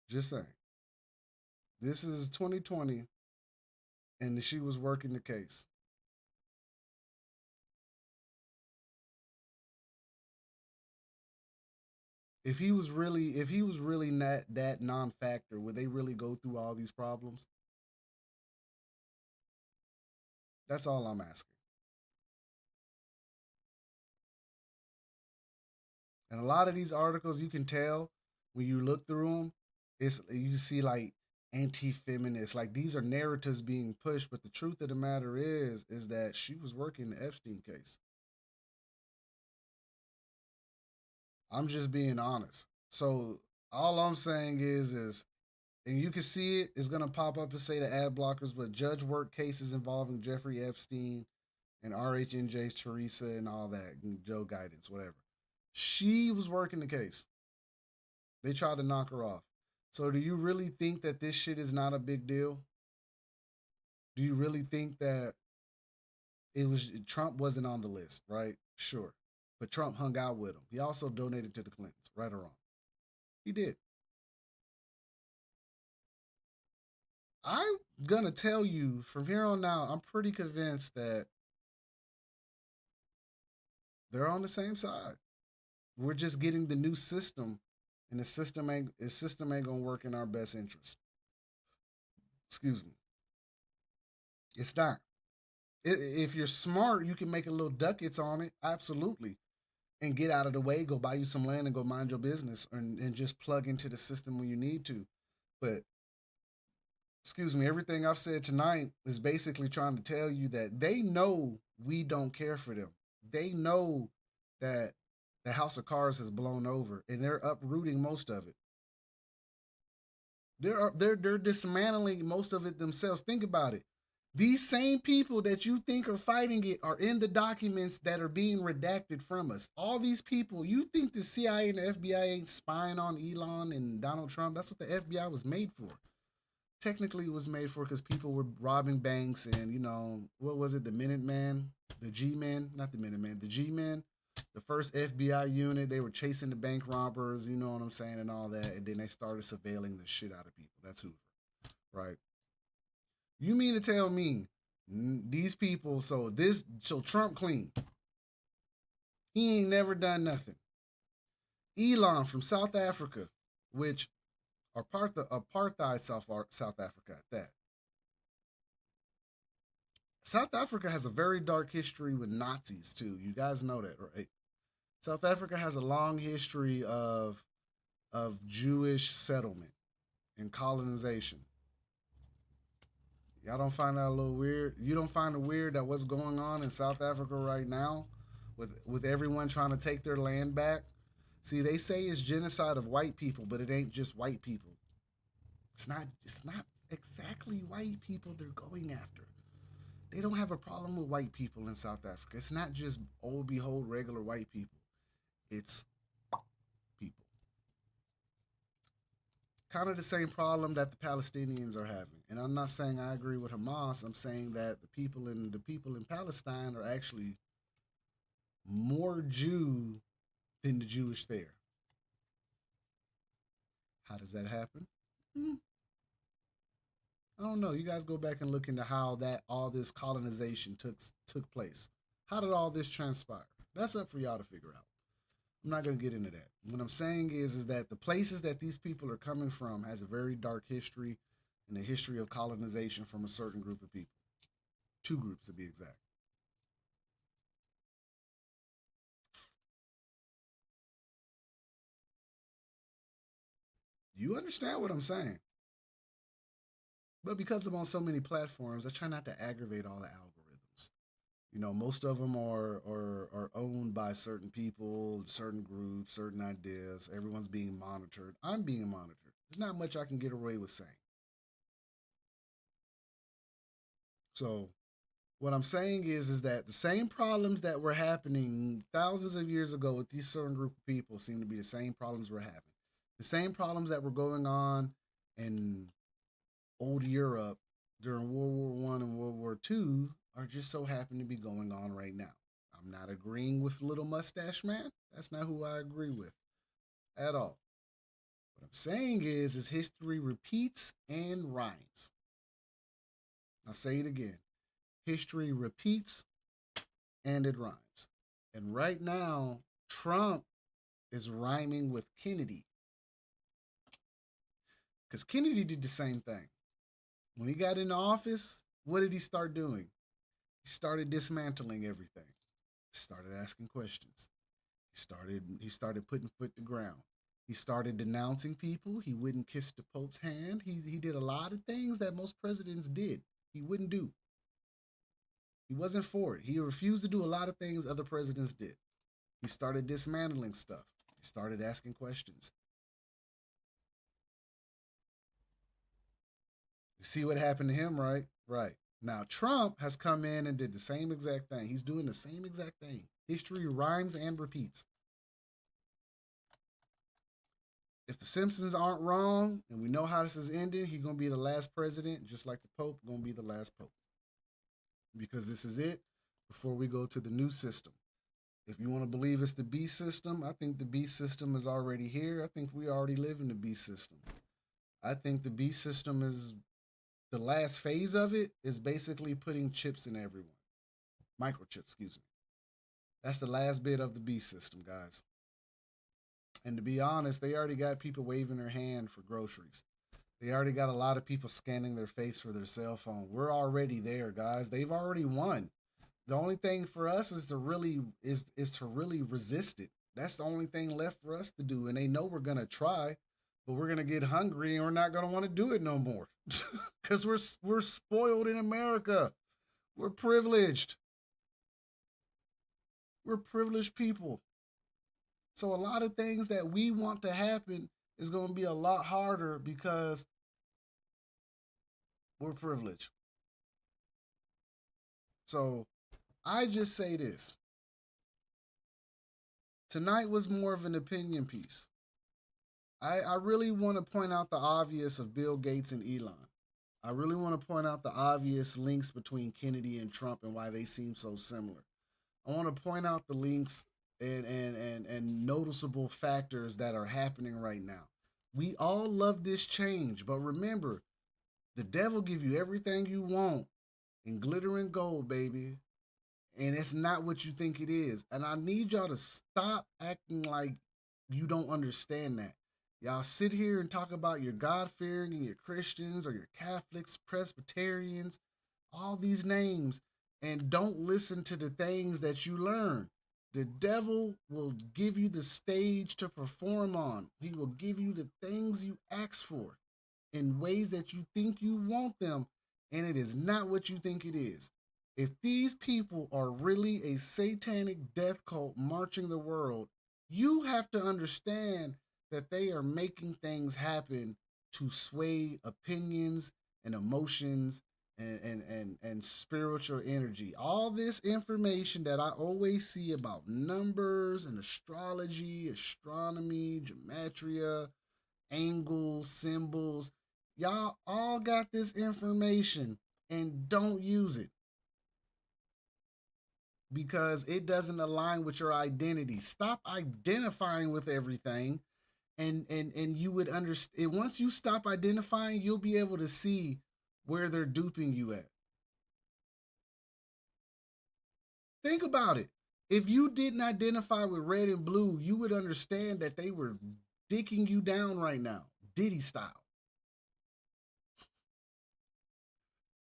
Just saying. This is 2020, and she was working the case. If he was really not that non-factor, would they really go through all these problems? That's all I'm asking. And a lot of these articles, you can tell when you look through them, you see like anti-feminist, like these are narratives being pushed. But the truth of the matter is that she was working the Epstein case. I'm just being honest. So all I'm saying is, and you can see it's gonna pop up and say the ad blockers, but judge work cases involving Jeffrey Epstein and RHNJ's Teresa and all that, and Joe Guidance, whatever. She was working the case. They tried to knock her off. So do you really think that this shit is not a big deal? Do you really think that it was Trump wasn't on the list, right? Sure. But Trump hung out with him. He also donated to the Clintons, right or wrong. He did. I'm gonna tell you from here on out, I'm pretty convinced that they're on the same side. We're just getting the new system and the system ain't gonna work in our best interest. Excuse me. It's not. If you're smart, you can make a little ducats on it, absolutely, and get out of the way. Go buy you some land and go mind your business, and just plug into the system when you need to. But excuse me, everything I've said tonight is basically trying to tell you that they know we don't care for them. They know that the house of cards has blown over, and they're uprooting most of it. They're dismantling most of it themselves. Think about it. These same people that you think are fighting it are in the documents that are being redacted from us. All these people, you think the CIA and the FBI ain't spying on Elon and Donald Trump? That's what the FBI was made for. Technically, it was made for because people were robbing banks, and what was it? The Minuteman, the G-Men, not the Minuteman, the G-Men, the first FBI unit. They were chasing the bank robbers, you know what I'm saying, and all that. And then they started surveilling the shit out of people. That's Hoover, right? You mean to tell me these people? So Trump clean. He ain't never done nothing. Elon from South Africa, which are part of apartheid South Africa at that. South Africa has a very dark history with Nazis too. You guys know that, right? South Africa has a long history of Jewish settlement and colonization. Y'all don't find that a little weird? You don't find it weird that what's going on in South Africa right now with everyone trying to take their land back? See, they say it's genocide of white people, but it ain't just white people. It's not exactly white people they're going after. They don't have a problem with white people in South Africa. It's not just old behold regular white people. It's people. Kind of the same problem that the Palestinians are having. And I'm not saying I agree with Hamas. I'm saying that the people in Palestine are actually more Jew than the Jewish there. How does that happen? Hmm, I don't know. You guys go back and look into how that all this colonization took place. How did all this transpire? That's up for y'all to figure out. I'm not going to get into that. What I'm saying is that the places that these people are coming from has a very dark history and a history of colonization from a certain group of people. Two groups to be exact. You understand what I'm saying? But because I'm on so many platforms, I try not to aggravate all the algorithms. Most of them are owned by certain people, certain groups, certain ideas. Everyone's being monitored. I'm being monitored. There's not much I can get away with saying. So what I'm saying is that the same problems that were happening thousands of years ago with these certain group of people seem to be the same problems we're having. The same problems that were going on in old Europe during World War One and World War Two are just so happen to be going on right now. I'm not agreeing with Little Mustache Man. That's not who I agree with at all. What I'm saying is history repeats and rhymes. I'll say it again. History repeats and it rhymes. And right now, Trump is rhyming with Kennedy. Because Kennedy did the same thing. When he got into office, what did he start doing? He started dismantling everything. He started asking questions. He started putting foot to ground. He started denouncing people. He wouldn't kiss the Pope's hand. He did a lot of things that most presidents did. He wouldn't do. He wasn't for it. He refused to do a lot of things other presidents did. He started dismantling stuff. He started asking questions. You see what happened to him, right? Right. Now, Trump has come in and did the same exact thing. He's doing the same exact thing. History rhymes and repeats. If the Simpsons aren't wrong and we know how this is ending, he's going to be the last president, just like the Pope, going to be the last Pope. Because this is it before we go to the new system. If you want to believe it's the B system, I think the B system is already here. I think we already live in the B system. I think the B system is the last phase of it is basically putting chips in everyone. Microchips, excuse me. That's the last bit of the B system, guys. And to be honest, they already got people waving their hand for groceries. They already got a lot of people scanning their face for their cell phone. We're already there, guys. They've already won. The only thing for us is to really resist it. That's the only thing left for us to do. And they know we're gonna try, but we're gonna get hungry and we're not gonna want to do it no more. Because we're spoiled in America. We're privileged. We're privileged people. So a lot of things that we want to happen is gonna be a lot harder because we're privileged. So I just say this. Tonight was more of an opinion piece. I really want to point out the obvious of Bill Gates and Elon. I really want to point out the obvious links between Kennedy and Trump and why they seem so similar. I want to point out the links and noticeable factors that are happening right now. We all love this change, but remember, the devil give you everything you want in glitter and gold, baby. And it's not what you think it is. And I need y'all to stop acting like you don't understand that. Y'all sit here and talk about your God fearing and your Christians or your Catholics, Presbyterians, all these names, and don't listen to the things that you learn. The devil will give you the stage to perform on. He will give you the things you ask for in ways that you think you want them, and it is not what you think it is. If these people are really a satanic death cult marching the world, you have to understand that they are making things happen to sway opinions and emotions and spiritual energy. All this information that I always see about numbers and astrology, astronomy, gematria, angles, symbols, y'all all got this information and don't use it because it doesn't align with your identity. Stop identifying with everything and you would understand. Once you stop identifying, you'll be able to see where they're duping you at. Think about it. If you didn't identify with red and blue, you would understand that they were dicking you down right now, Diddy style.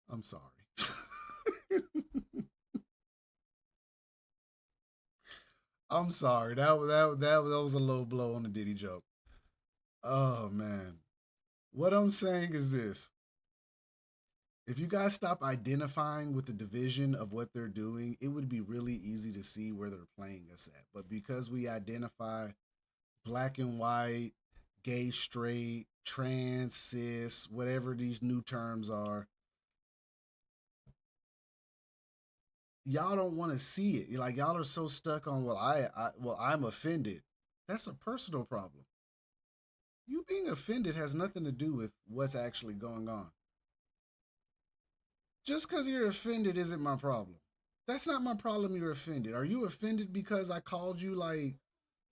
I'm sorry. I'm sorry. That was a low blow on the Diddy joke. Oh man. What I'm saying is this. If you guys stop identifying with the division of what they're doing, it would be really easy to see where they're playing us at. But because we identify black and white, gay, straight, trans, cis, whatever these new terms are, y'all don't want to see it. Like y'all are so stuck on I'm offended. That's a personal problem. You being offended has nothing to do with what's actually going on. Just because you're offended isn't my problem. That's not my problem. You're offended. Are you offended because I called you like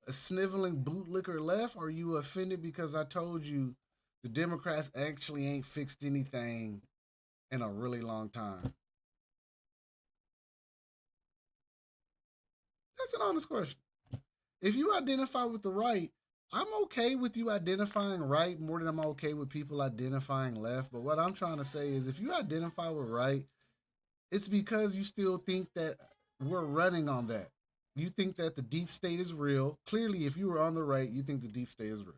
a sniveling bootlicker left? Or are you offended because I told you the Democrats actually ain't fixed anything in a really long time? That's an honest question. If you identify with the right, I'm okay with you identifying right more than I'm okay with people identifying left. But what I'm trying to say is if you identify with right, it's because you still think that we're running on that. You think that the deep state is real. Clearly, if you were on the right, you think the deep state is real.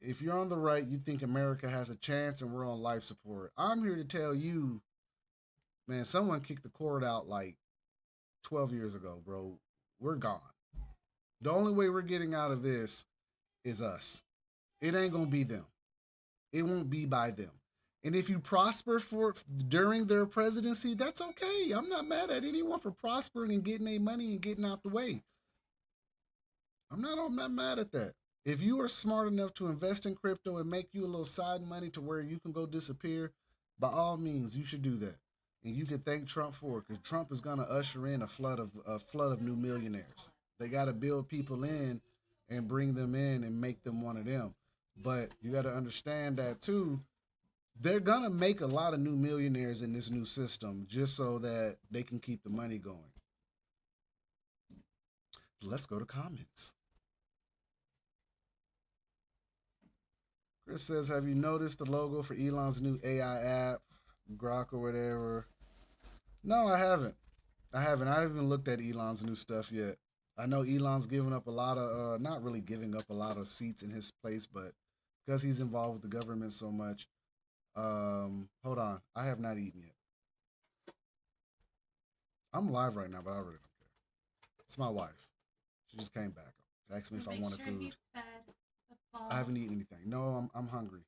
If you're on the right, you think America has a chance and we're on life support. I'm here to tell you, man, someone kicked the cord out like 12 years ago, bro. We're gone. The only way we're getting out of this is us. It ain't gonna be them. It won't be by them. And if you prosper for during their presidency, that's okay. I'm not mad at anyone for prospering and getting their money and getting out the way. I'm not mad at that. If you are smart enough to invest in crypto and make you a little side money to where you can go disappear, by all means, you should do that. And you can thank Trump for it because Trump is going to usher in a flood of new millionaires. They got to build people in and bring them in and make them one of them. But you got to understand that too. They're gonna make a lot of new millionaires in this new system just so that they can keep the money going. Let's go to comments. Chris says, have you noticed the logo for Elon's new AI app, Grok or whatever? No, I haven't. I haven't. I haven't even looked at Elon's new stuff yet. I know Elon's giving up a lot of, not really giving up a lot of seats in his place, but because he's involved with the government so much. Hold on. I have not eaten yet. I'm live right now, but I really don't care. It's my wife. She just came back. Asked me if I wanted food. I haven't eaten anything. No, I'm hungry.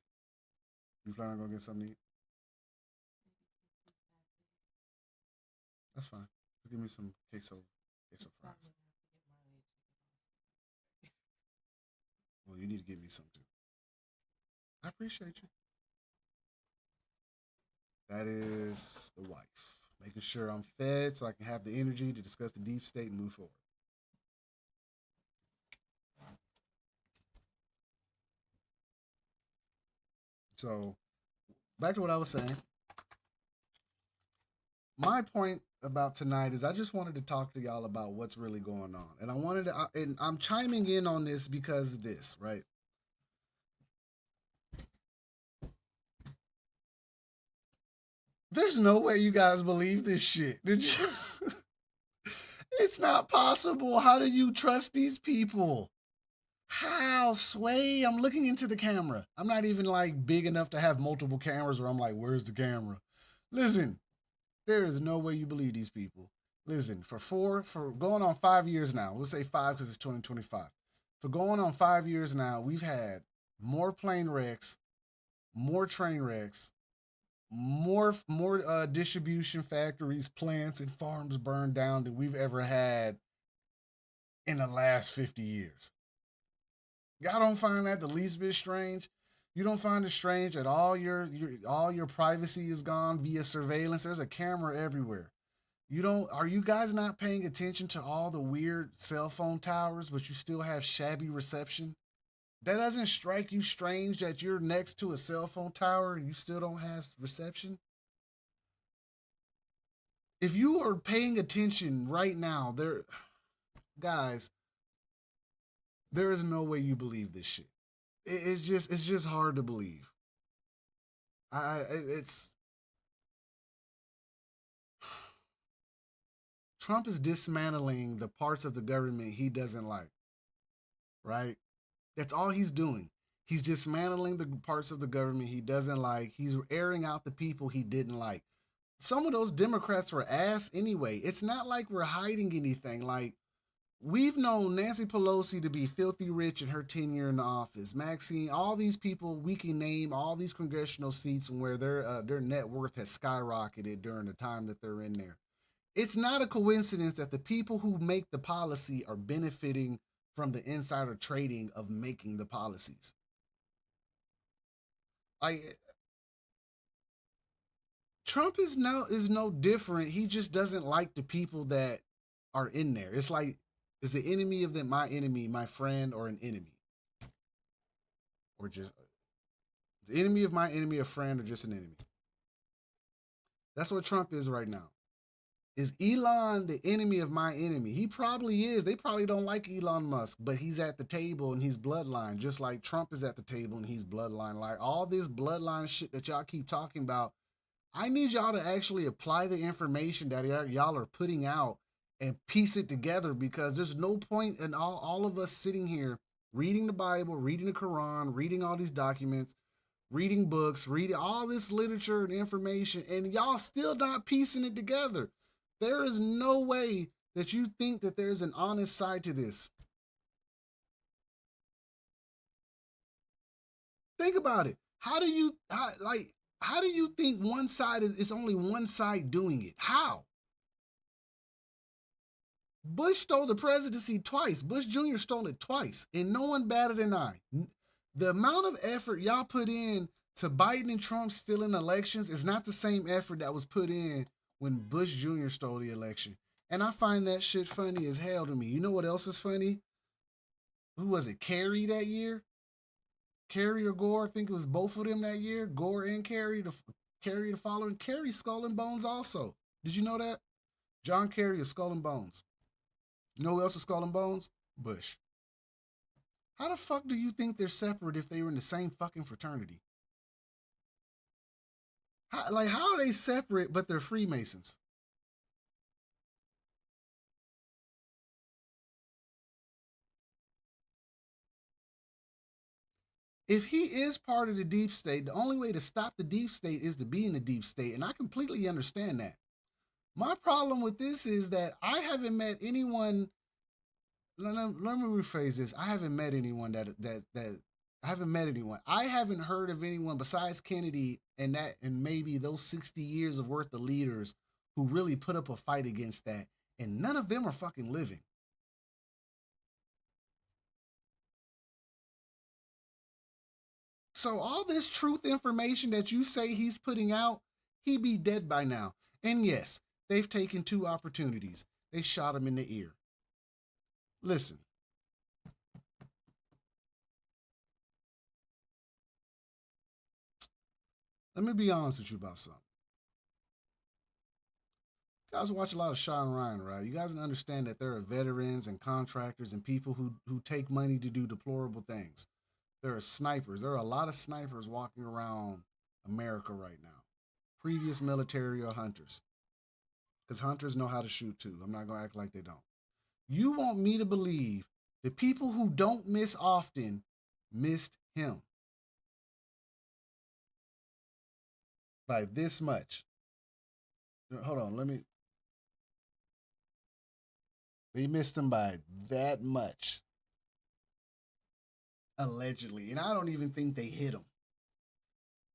You plan on going to get something to eat? That's fine. Give me some queso fries. Well, you need to give me some too. I appreciate you. That is the wife. Making sure I'm fed so I can have the energy to discuss the deep state and move forward. So, back to what I was saying. My point about tonight is I just wanted to talk to y'all about what's really going on. And and I'm chiming in on this because of this, right? There's no way you guys believe this shit. Did you? It's not possible. How do you trust these people? How, Sway? I'm looking into the camera. I'm not even like big enough to have multiple cameras where I'm like, where's the camera? Listen, there is no way you believe these people. Listen, for going on 5 years now, we'll say five because it's 2025. For going on 5 years now, we've had more plane wrecks, more train wrecks, more distribution factories, plants, and farms burned down than we've ever had in the last 50 years. Y'all don't find that the least bit strange? You don't find it strange that all your privacy is gone via surveillance? There's a camera everywhere. You don't Are you guys not paying attention to all the weird cell phone towers, but you still have shabby reception? That doesn't strike you strange that you're next to a cell phone tower and you still don't have reception? If you are paying attention right now, guys, there is no way you believe this shit. It's just hard to believe. It's Trump is dismantling the parts of the government he doesn't like, right? That's all he's doing. He's dismantling the parts of the government he doesn't like. He's airing out the people he didn't like. Some of those Democrats were ass anyway. It's not like we're hiding anything. Like, we've known Nancy Pelosi to be filthy rich in her tenure in the office. Maxine, all these people, we can name all these congressional seats and where their net worth has skyrocketed during the time that they're in there. It's not a coincidence that the people who make the policy are benefiting from the insider trading of making the policies. Like, Trump is no different. He just doesn't like the people that are in there. It's like, is the enemy of my enemy my friend or an enemy, or just the enemy of my enemy a friend or just an enemy? That's what Trump is right now. Is Elon the enemy of my enemy? He probably is. They probably don't like Elon Musk, but he's at the table and he's bloodline, just like Trump is at the table and he's bloodline. Like, all this bloodline shit that y'all keep talking about, I need y'all to actually apply the information that y'all are putting out and piece it together, because there's no point in all of us sitting here reading the Bible, reading the Quran, reading all these documents, reading books, reading all this literature and information, and y'all still not piecing it together. There is no way that you think that there's an honest side to this. Think about it. How do you think one side is only one side doing it? How? Bush stole the presidency twice. Bush Jr. stole it twice, and no one batted an eye. The amount of effort y'all put in to Biden and Trump stealing elections is not the same effort that was put in when Bush Jr. stole the election. And I find that shit funny as hell to me. You know what else is funny? Who was it? Kerry that year? Kerry or Gore? I think it was both of them that year. Gore and Kerry. Kerry the following. Kerry Skull and Bones also. Did you know that? John Kerry is Skull and Bones. You know who else is Skull and Bones? Bush. How the fuck do you think they're separate if they were in the same fucking fraternity? How are they separate but they're Freemasons? If he is part of the deep state, the only way to stop the deep state is to be in the deep state. And I completely understand that. My problem with this is that I haven't met anyone. Let me rephrase this. I haven't met anyone that I haven't met anyone. I haven't heard of anyone besides Kennedy and maybe those 60 years of worth of leaders who really put up a fight against that. And none of them are fucking living. So all this truth information that you say he's putting out, he be dead by now. And yes, they've taken two opportunities. They shot him in the ear. Listen, let me be honest with you about something. You guys watch a lot of Sean Ryan, right? You guys understand that there are veterans and contractors and people who take money to do deplorable things. There are snipers. There are a lot of snipers walking around America right now. Previous military or hunters. Because hunters know how to shoot too. I'm not going to act like they don't. You want me to believe the people who don't miss often missed him by this much. Hold on, let me. They missed him by that much, allegedly. And I don't even think they hit him.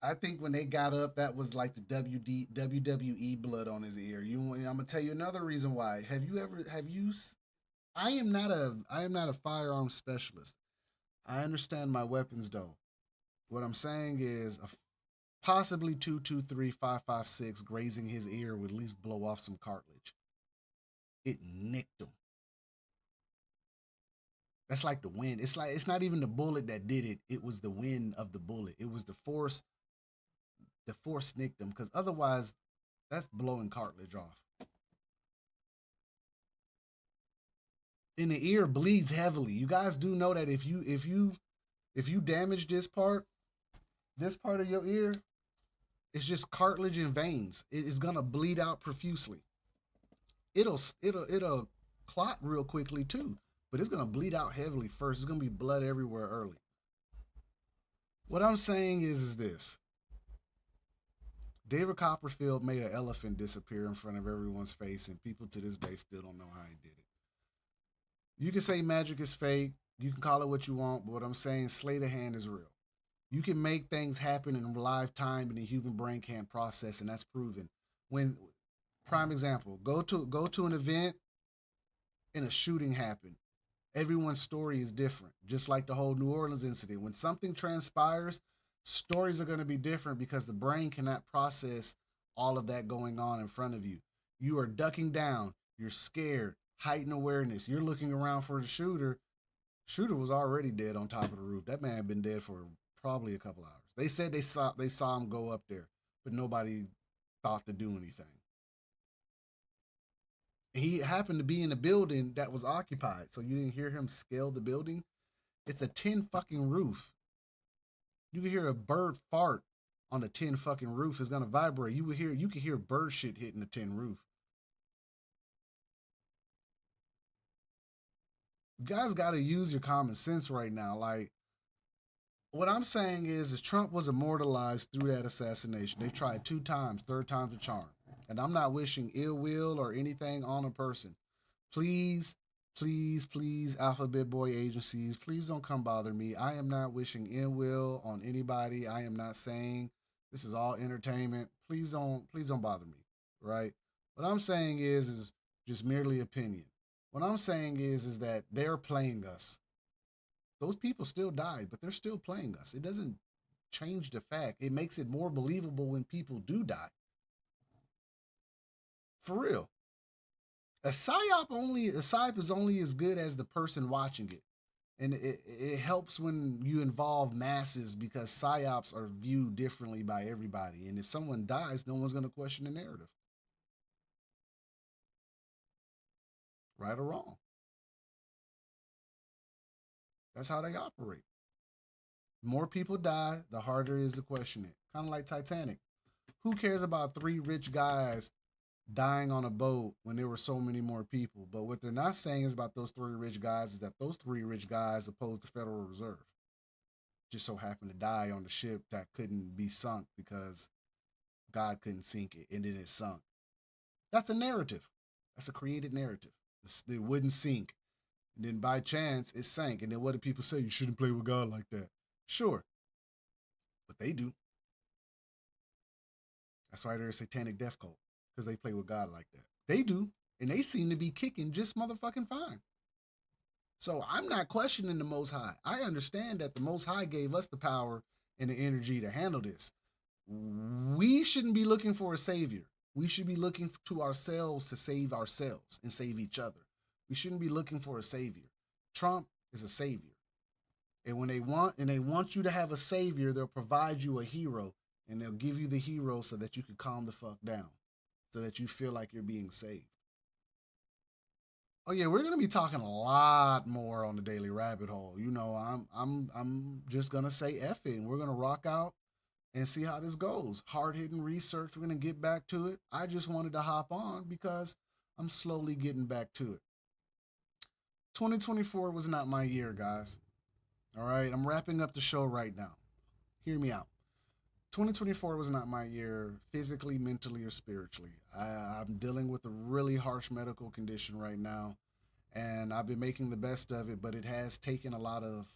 I think when they got up, that was like the WWE blood on his ear. I'm gonna tell you another reason why. Have you? I am not a firearm specialist. I understand my weapons though. What I'm saying is a possibly 223 556 grazing his ear would at least blow off some cartilage. It nicked him. That's like the wind. It's like it's not even the bullet that did it. It was the wind of the bullet. It was the force. The force nicked him because otherwise, that's blowing cartilage off. And the ear bleeds heavily. You guys do know that if you damage this part of your ear, it's just cartilage and veins. It is gonna bleed out profusely. It'll clot real quickly too, but it's gonna bleed out heavily first. It's gonna be blood everywhere early. What I'm saying is this: David Copperfield made an elephant disappear in front of everyone's face, and people to this day still don't know how he did it. You can say magic is fake. You can call it what you want, but what I'm saying, sleight of hand is real. You can make things happen in live time, and the human brain can't process, and that's proven. When prime example, go to an event and a shooting happened. Everyone's story is different. Just like the whole New Orleans incident. When something transpires, stories are going to be different because the brain cannot process all of that going on in front of you. You are ducking down, you're scared, heightened awareness. You're looking around for the shooter. Shooter was already dead on top of the roof. That man had been dead for probably a couple hours. They said they saw him go up there, but nobody thought to do anything. He happened to be in a building that was occupied, so you didn't hear him scale the building. It's a tin fucking roof. You can hear a bird fart on a tin fucking roof. It's gonna vibrate. You can hear bird shit hitting the tin roof. You guys got to use your common sense right now. Like what I'm saying is Trump was immortalized through that assassination. They tried two times, third time's a charm. And I'm not wishing ill will or anything on a person. Please, please, please, Alphabet Boy agencies, please don't come bother me. I am not wishing ill will on anybody. I am not saying this is all entertainment. Please don't bother me. Right? What I'm saying is just merely opinion. What I'm saying is that they're playing us. Those people still died, but they're still playing us. It doesn't change the fact. It makes it more believable when people do die. For real. A psyop is only as good as the person watching it. And it helps when you involve masses because psyops are viewed differently by everybody. And if someone dies, no one's going to question the narrative, right or wrong. That's how they operate. The more people die, the harder it is to question it. Kind of like Titanic. Who cares about three rich guys dying on a boat when there were so many more people? But what they're not saying is about those three rich guys is that those three rich guys opposed the Federal Reserve just so happened to die on the ship that couldn't be sunk because God couldn't sink it and then it sunk. That's a narrative. That's a created narrative. It wouldn't sink. And then by chance it sank. And then what do people say? You shouldn't play with God like that. Sure, but they do. That's why they're a satanic death cult, because they play with God like that. They do. And they seem to be kicking just motherfucking fine. So I'm not questioning the Most High. I understand that the Most High gave us the power and the energy to handle this. We shouldn't be looking for a savior. We should be looking to ourselves to save ourselves and save each other. We shouldn't be looking for a savior. Trump is a savior. And when they want you to have a savior, they'll provide you a hero, and they'll give you the hero so that you can calm the fuck down, so that you feel like you're being saved. Oh yeah, we're gonna be talking a lot more on the Daily Rabbit Hole. You know, I'm just gonna say F it, and we're gonna rock out and see how this goes. Hard hitting research. We're gonna get back to it. I just wanted to hop on because I'm slowly getting back to it. 2024 was not my year, guys. All right, I'm wrapping up the show right now. Hear me out. 2024 was not my year, physically, mentally, or spiritually. I'm dealing with a really harsh medical condition right now, and I've been making the best of it. But it has taken a lot of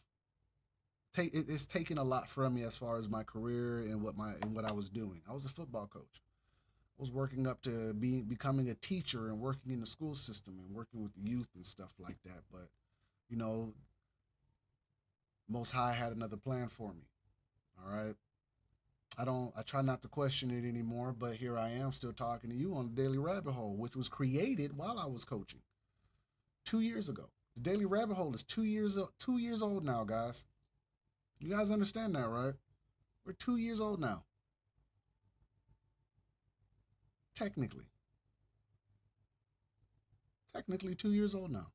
it's taken a lot from me as far as my career and what I was doing. I was a football coach. I was working up to becoming a teacher and working in the school system and working with the youth and stuff like that. But you know, Most High had another plan for me. All right. I try not to question it anymore, but here I am still talking to you on the Daily Rabbit Hole, which was created while I was coaching 2 years ago. The Daily Rabbit Hole is 2 years old now, guys. You guys understand that, right? We're 2 years old now. Technically. Technically 2 years old now.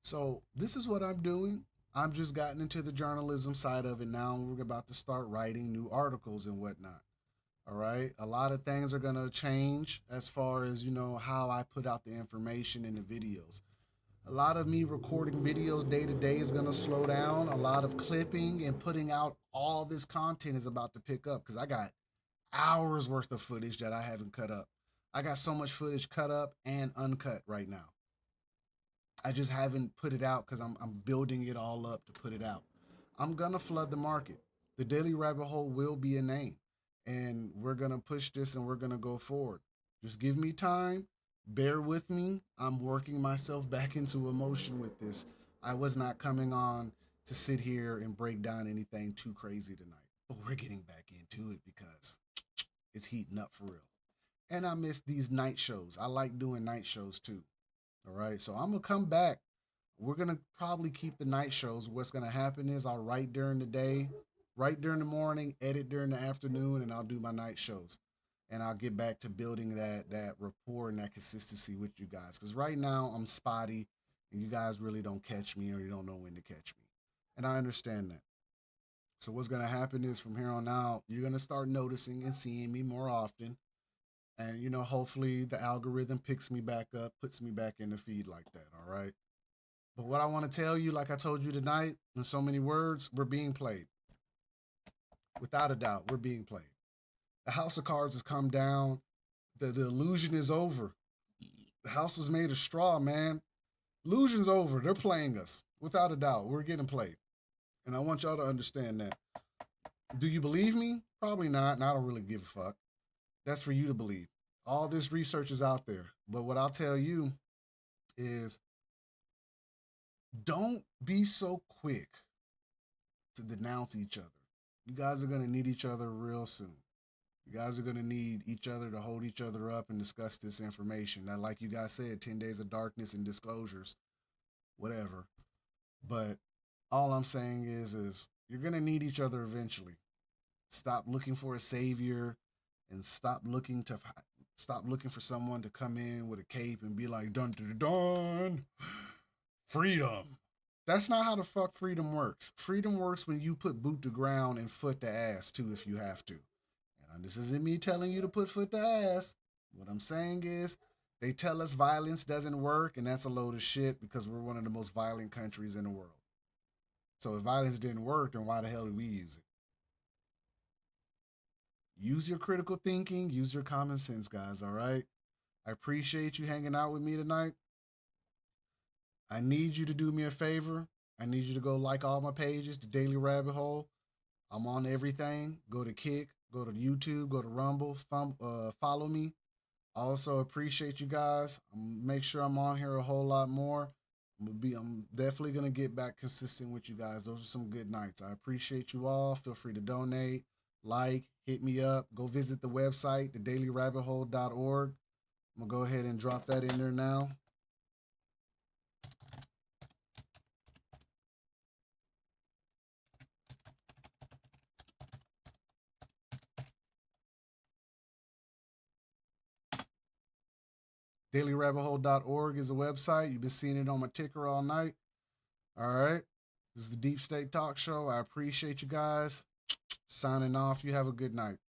So this is what I'm doing. I'm just gotten into the journalism side of it now. We're about to start writing new articles and whatnot. All right. A lot of things are going to change as far as, how I put out the information in the videos. A lot of me recording videos day to day is going to slow down. A lot of clipping and putting out all this content is about to pick up because I got hours worth of footage that I haven't cut up. I got so much footage cut up and uncut right now. I just haven't put it out because I'm building it all up to put it out. I'm going to flood the market. The Daily Rabbit Hole will be a name. And we're going to push this and we're going to go forward. Just give me time. Bear with me. I'm working myself back into emotion with this. I was not coming on to sit here and break down anything too crazy tonight. But we're getting back into it because it's heating up for real. And I miss these night shows. I like doing night shows too. All right. So I'm going to come back. We're going to probably keep the night shows. What's going to happen is I'll write during the day, write during the morning, edit during the afternoon, and I'll do my night shows. And I'll get back to building that rapport and that consistency with you guys. Because right now I'm spotty and you guys really don't catch me or you don't know when to catch me. And I understand that. So what's going to happen is from here on out, you're going to start noticing and seeing me more often. And, hopefully the algorithm picks me back up, puts me back in the feed like that. All right. But what I want to tell you, like I told you tonight, in so many words, we're being played. Without a doubt, we're being played. The house of cards has come down. The illusion is over. The house was made of straw, man. Illusion's over. They're playing us. Without a doubt, we're getting played. And I want y'all to understand that. Do you believe me? Probably not, and I don't really give a fuck. That's for you to believe. All this research is out there. But what I'll tell you is don't be so quick to denounce each other. You guys are going to need each other real soon. You guys are going to need each other to hold each other up and discuss this information. Now, like you guys said, 10 days of darkness and disclosures, whatever. But all I'm saying is you're going to need each other eventually. Stop looking for a savior and stop looking for someone to come in with a cape and be like, dun dun dun, freedom. That's not how the fuck freedom works. Freedom works when you put boot to ground and foot to ass too, if you have to. And this isn't me telling you to put foot to ass. What I'm saying is, they tell us violence doesn't work, and that's a load of shit because we're one of the most violent countries in the world. So if violence didn't work, then why the hell did we use it? Use your critical thinking, use your common sense, guys, all right? I appreciate you hanging out with me tonight. I need you to do me a favor. I need you to go like all my pages, the Daily Rabbit Hole. I'm on everything. Go to Kick, go to YouTube, go to Rumble, follow me. I also appreciate you guys. Make sure I'm on here a whole lot more. I'm definitely gonna get back consistent with you guys. Those are some good nights. I appreciate you all. Feel free to donate, like, hit me up. Go visit the website, thedailyrabbithole.org. I'm gonna go ahead and drop that in there now. Dailyrabbithole.org is a website. You've been seeing it on my ticker all night. All right. This is the Deep State Talk Show. I appreciate you guys. Signing off. You have a good night.